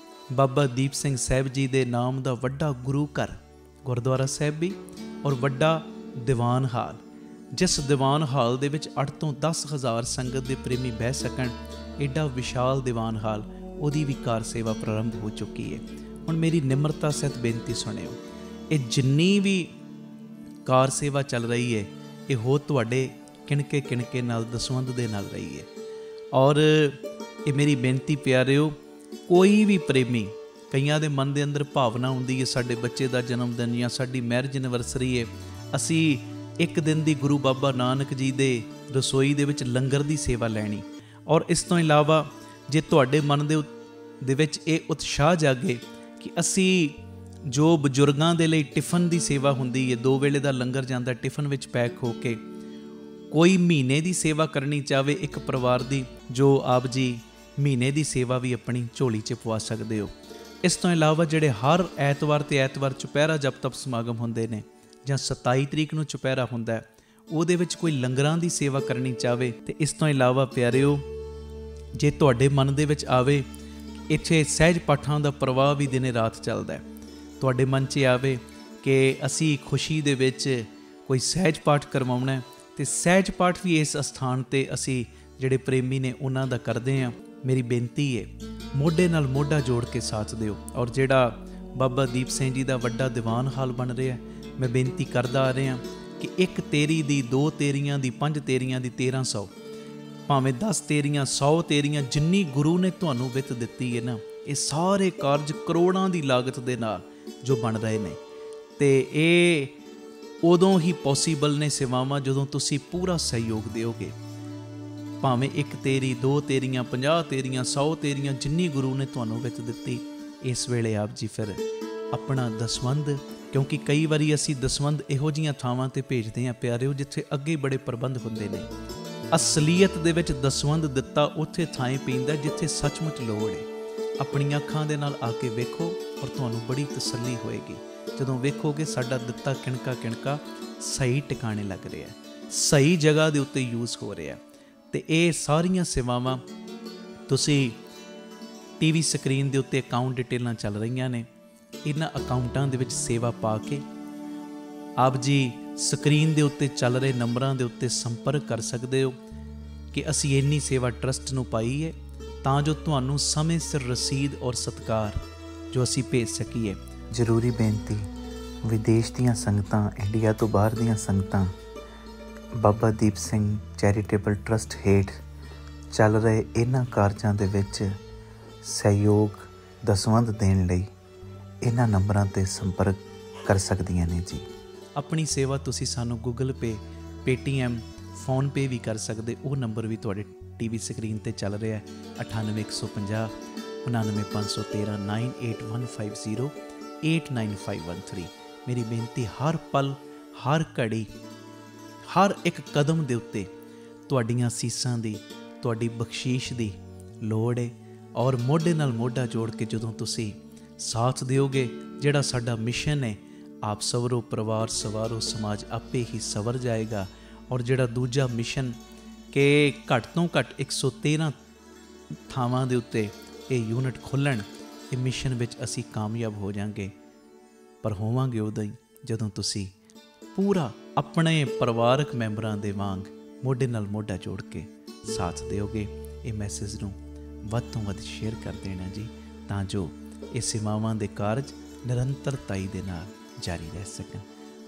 ਬਾਬਾ ਦੀਪ ਸਿੰਘ ਸਾਹਿਬ ਜੀ ਦੇ ਨਾਮ ਦਾ ਵੱਡਾ ਗੁਰੂ ਘਰ ਗੁਰਦੁਆਰਾ ਸਾਹਿਬ ਵੀ ਔਰ ਵੱਡਾ ਦੀਵਾਨ ਹਾਲ, ਜਿਸ ਦੀਵਾਨ ਹਾਲ ਦੇ ਵਿੱਚ 8 ਤੋਂ 10 ਹਜ਼ਾਰ ਸੰਗਤ ਦੇ ਪ੍ਰੇਮੀ ਬਹਿ ਸਕਣ, ਐਡਾ ਵਿਸ਼ਾਲ ਦੀਵਾਨ ਹਾਲ, ਉਹਦੀ ਵੀ ਕਾਰ ਸੇਵਾ ਪ੍ਰਾਰੰਭ ਹੋ ਚੁੱਕੀ ਹੈ। ਹੁਣ ਮੇਰੀ ਨਿਮਰਤਾ ਸਹਿਤ ਬੇਨਤੀ ਸੁਣਿਓ, ਇਹ ਜਿੰਨੀ ਵੀ ਕਾਰ ਸੇਵਾ ਚੱਲ ਰਹੀ ਹੈ ਇਹ ਹੋ ਤੁਹਾਡੇ ਕਿਣਕੇ ਨਾਲ ਦਸਵੰਧ ਦੇ ਨਾਲ ਰਹੀ ਹੈ। ਔਰ ਇਹ ਮੇਰੀ ਬੇਨਤੀ ਪਿਆਰਿਓ, ਕੋਈ ਵੀ ਪ੍ਰੇਮੀ, ਕਈਆਂ ਦੇ ਮਨ ਦੇ ਅੰਦਰ ਭਾਵਨਾ ਹੁੰਦੀ ਹੈ ਸਾਡੇ ਬੱਚੇ ਦਾ ਜਨਮ ਦਿਨ ਜਾਂ ਸਾਡੀ ਮੈਰਿਜ ਐਨਵਰਸਰੀ ਹੈ, ਅਸੀਂ ਇੱਕ ਦਿਨ ਦੀ ਗੁਰੂ ਬਾਬਾ ਨਾਨਕ ਜੀ ਦੇ ਰਸੋਈ ਦੇ ਵਿੱਚ ਲੰਗਰ ਦੀ ਸੇਵਾ ਲੈਣੀ। ਔਰ ਇਸ ਤੋਂ ਇਲਾਵਾ ਜੇ ਤੁਹਾਡੇ ਮਨ ਦੇ ਵਿੱਚ ਇਹ ਉਤਸ਼ਾਹ ਜਾਗੇ ਕਿ ਅਸੀਂ ਜੋ ਬਜ਼ੁਰਗਾਂ ਦੇ ਲਈ ਟਿਫਨ ਦੀ ਸੇਵਾ ਹੁੰਦੀ ਹੈ, 2 ਵੇਲੇ ਦਾ ਲੰਗਰ ਜਾਂਦਾ ਟਿਫਨ ਵਿੱਚ ਪੈਕ ਹੋ ਕੇ, ਕੋਈ ਮਹੀਨੇ ਦੀ ਸੇਵਾ ਕਰਨੀ ਚਾਹਵੇ ਇੱਕ ਪਰਿਵਾਰ ਦੀ, ਜੋ ਆਪ ਜੀ ਮਹੀਨੇ ਦੀ ਸੇਵਾ ਵੀ ਆਪਣੀ ਝੋਲੀ 'ਚ ਪਵਾ ਸਕਦੇ ਹੋ। ਇਸ ਤੋਂ ਇਲਾਵਾ ਜਿਹੜੇ ਹਰ ਐਤਵਾਰ ਤੇ ਐਤਵਾਰ ਚੁਪਹਿਰਾ ਜਪ ਤਪ ਸਮਾਗਮ ਹੁੰਦੇ ਨੇ, ਜਾਂ 27 ਤਰੀਕ ਨੂੰ ਚੁਪਹਿਰਾ ਹੁੰਦਾ, ਉਹਦੇ ਵਿੱਚ ਕੋਈ ਲੰਗਰਾਂ ਦੀ ਸੇਵਾ ਕਰਨੀ ਚਾਹਵੇ। ਤੇ ਇਸ ਤੋਂ ਇਲਾਵਾ ਪਿਆਰਿਓ, ਜੇ ਤੁਹਾਡੇ ਮਨ ਦੇ ਵਿੱਚ ਆਵੇ ਇੱਥੇ ਸਹਿਜ ਪਾਠਾਂ ਦਾ ਪ੍ਰਵਾਹ ਵੀ ਦਿਨੇ ਰਾਤ ਚੱਲਦਾ, ਤੁਹਾਡੇ ਮਨ 'ਚ ਆਵੇ ਕਿ ਅਸੀਂ ਖੁਸ਼ੀ ਦੇ ਵਿੱਚ ਕੋਈ ਸਹਿਜ ਪਾਠ ਕਰਵਾਉਣਾ, ਤੇ ਸਹਿਜ ਪਾਠ ਵੀ ਇਸ ਸਥਾਨ 'ਤੇ ਅਸੀਂ ਜਿਹੜੇ ਪ੍ਰੇਮੀ ਨੇ ਉਹਨਾਂ ਦਾ ਕਰਦੇ ਹਾਂ। ਮੇਰੀ ਬੇਨਤੀ ਹੈ ਮੋਢੇ ਨਾਲ ਮੋਢਾ ਜੋੜ ਕੇ ਸਾਥ ਦਿਓ। ਔਰ ਜਿਹੜਾ ਬਾਬਾ ਦੀਪ ਸਿੰਘ ਜੀ ਦਾ ਵੱਡਾ ਦੀਵਾਨ ਹਾਲ ਬਣ ਰਿਹਾ, ਮੈਂ ਬੇਨਤੀ ਕਰਦਾ ਆ ਰਿਹਾ ਕਿ 1 ਤੇਰੀ ਦੀ, 2 ਤੇਰੀਆਂ ਦੀ, 5 ਤੇਰੀਆਂ ਦੀ 1300, ਭਾਵੇਂ 10 ਤੇਰੀਆਂ, 100 ਤੇਰੀਆਂ, ਜਿੰਨੀ ਗੁਰੂ ਨੇ ਤੁਹਾਨੂੰ ਵਿੱਤ ਦਿੱਤੀ ਹੈ ਨਾ, ਇਹ ਸਾਰੇ ਕਾਰਜ ਕਰੋੜਾਂ ਦੀ ਲਾਗਤ ਦੇ ਨਾਲ ਜੋ ਬਣ ਰਹੇ ਨੇ, ਤੇ ਇਹ ਉਦੋਂ ਹੀ ਪੋਸੀਬਲ ਨੇ ਸੇਵਾਵਾਂ ਜਦੋਂ ਤੁਸੀਂ ਪੂਰਾ ਸਹਿਯੋਗ ਦਿਓਗੇ। ਭਾਵੇਂ 1 ਤੇਰੀ, 2 ਤੇਰੀਆਂ, 50 ਤੇਰੀਆਂ, 100 ਤੇਰੀਆਂ, ਜਿੰਨੀ ਗੁਰੂ ਨੇ ਤੁਹਾਨੂੰ ਵਿੱਤ ਦਿੱਤੀ, ਇਸ ਵੇਲੇ ਆਪ ਜੀ ਫਿਰ ਆਪਣਾ ਦਸਵੰਧ, ਕਿਉਂਕਿ ਕਈ ਵਾਰੀ ਅਸੀਂ ਦਸਵੰਧ ਇਹੋ ਜਿਹੀਆਂ ਥਾਵਾਂ 'ਤੇ ਭੇਜਦੇ ਹਾਂ ਪਿਆਰਿਓ ਜਿੱਥੇ ਅੱਗੇ ਬੜੇ ਪ੍ਰਬੰਧ ਹੁੰਦੇ ਨੇ। ਅਸਲੀਅਤ ਦੇ ਵਿੱਚ ਦਸਵੰਧ ਦਿੱਤਾ ਉੱਥੇ ਥਾਂ ਪੈਂਦਾ ਜਿੱਥੇ ਸੱਚਮੁੱਚ ਲੋੜ ਹੈ। ਆਪਣੀਆਂ ਅੱਖਾਂ ਦੇ ਨਾਲ ਆ ਕੇ ਵੇਖੋ ਔਰ ਤੁਹਾਨੂੰ ਬੜੀ ਤਸੱਲੀ ਹੋਏਗੀ ਜਦੋਂ ਵੇਖੋਗੇ ਸਾਡਾ ਦਿੱਤਾ ਕਿਣਕਾ ਸਹੀ ਟਿਕਾਣੇ ਲੱਗ ਰਿਹਾ, ਸਹੀ ਜਗ੍ਹਾ ਦੇ ਉੱਤੇ ਯੂਜ਼ ਹੋ ਰਿਹਾ। ਤੇ ਇਹ ਸਾਰੀਆਂ ਸੇਵਾਵਾਂ ਤੁਸੀਂ ਟੀਵੀ ਸਕਰੀਨ ਦੇ ਉੱਤੇ ਅਕਾਊਂਟ ਡਿਟੇਲਾਂ ਚੱਲ ਰਹੀਆਂ ਨੇ, ਇਹਨਾਂ ਅਕਾਊਂਟਾਂ ਦੇ ਵਿੱਚ ਸੇਵਾ ਪਾ ਕੇ ਆਪ ਜੀ ਸਕਰੀਨ ਦੇ ਉੱਤੇ ਚੱਲ ਰਹੇ ਨੰਬਰਾਂ ਦੇ ਉੱਤੇ ਸੰਪਰਕ ਕਰ ਸਕਦੇ ਹੋ ਕਿ ਅਸੀਂ ਇੰਨੀ ਸੇਵਾ ਟਰਸਟ ਨੂੰ ਪਾਈ ਹੈ ਤਾਂ ਜੋ ਤੁਹਾਨੂੰ ਸਮੇਂ ਸਿਰ ਰਸੀਦ ਔਰ ਸਤਿਕਾਰ ਜੋ ਅਸੀਂ ਭੇਜ ਸਕੀਏ। ਜ਼ਰੂਰੀ ਬੇਨਤੀ, ਵਿਦੇਸ਼ ਦੀਆਂ ਸੰਗਤਾਂ, ਇੰਡੀਆ ਤੋਂ ਬਾਹਰ ਦੀਆਂ ਸੰਗਤਾਂ ਬਾਬਾ ਦੀਪ ਸਿੰਘ ਚੈਰੀਟੇਬਲ ਟਰਸਟ ਹੇਠ ਚੱਲ ਰਹੇ ਇਹਨਾਂ ਕਾਰਜਾਂ ਦੇ ਵਿੱਚ ਸਹਿਯੋਗ ਦਸਵੰਧ ਦੇਣ ਲਈ ਇਹਨਾਂ ਨੰਬਰਾਂ 'ਤੇ ਸੰਪਰਕ ਕਰ ਸਕਦੀਆਂ ਨੇ ਜੀ। ਆਪਣੀ ਸੇਵਾ ਤੁਸੀਂ ਸਾਨੂੰ ਗੂਗਲ ਪੇ, ਪੇਟੀਐਮ, ਫੋਨਪੇ ਵੀ ਕਰ ਸਕਦੇ। ਉਹ ਨੰਬਰ ਵੀ ਤੁਹਾਡੇ ਟੀਵੀ ਸਕਰੀਨ 'ਤੇ ਚੱਲ ਰਿਹਾ, 98 150 99 513 98150 89513। ਮੇਰੀ ਬੇਨਤੀ, ਹਰ ਪਲ, ਹਰ ਘੜੀ, ਹਰ ਇੱਕ ਕਦਮ ਦੇ ਉੱਤੇ ਤੁਹਾਡੀਆਂ ਅਸੀਸਾਂ ਦੀ, ਤੁਹਾਡੀ ਬਖਸ਼ੀਸ਼ ਦੀ ਲੋੜ ਹੈ। ਔਰ ਮੋਢੇ ਨਾਲ ਮੋਢਾ ਜੋੜ ਕੇ ਜਦੋਂ ਤੁਸੀਂ ਸਾਥ ਦਿਓਗੇ, ਜਿਹੜਾ ਸਾਡਾ ਮਿਸ਼ਨ ਹੈ, ਆਪ ਸਵਰੋ, ਪਰਿਵਾਰ ਸਵਾਰੋ, ਸਮਾਜ ਆਪੇ ਹੀ ਸਵਰ ਜਾਏਗਾ। ਔਰ ਜਿਹੜਾ ਦੂਜਾ ਮਿਸ਼ਨ ਕਿ ਘੱਟ ਤੋਂ ਘੱਟ 113 ਥਾਵਾਂ ਦੇ ਉੱਤੇ ਇਹ ਯੂਨਿਟ ਖੋਲ੍ਹਣ, ਇਹ ਮਿਸ਼ਨ ਵਿੱਚ ਅਸੀਂ ਕਾਮਯਾਬ ਹੋ ਜਾਵਾਂਗੇ। ਪਰ ਹੋਵਾਂਗੇ ਉਦੋਂ ਹੀ ਜਦੋਂ ਤੁਸੀਂ ਪੂਰਾ ਆਪਣੇ ਪਰਿਵਾਰਕ ਮੈਂਬਰਾਂ ਦੇ ਵਾਂਗ ਮੋਢੇ ਨਾਲ ਮੋਢਾ ਜੋੜ ਕੇ ਸਾਥ ਦਿਓਗੇ। ਇਹ ਮੈਸੇਜ ਨੂੰ ਵੱਧ ਤੋਂ ਵੱਧ ਸ਼ੇਅਰ ਕਰ ਦੇਣਾ ਜੀ, ਤਾਂ ਜੋ ਇਹ ਸੇਵਾਵਾਂ ਦੇ ਕਾਰਜ ਨਿਰੰਤਰਤਾਈ ਦੇ ਨਾਲ ਜਾਰੀ ਰਹਿ ਸਕਣ।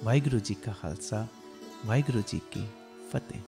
ਵਾਹਿਗੁਰੂ ਜੀ ਕਾ ਖਾਲਸਾ, ਵਾਹਿਗੁਰੂ ਜੀ ਕੀ ਫਤਿਹ।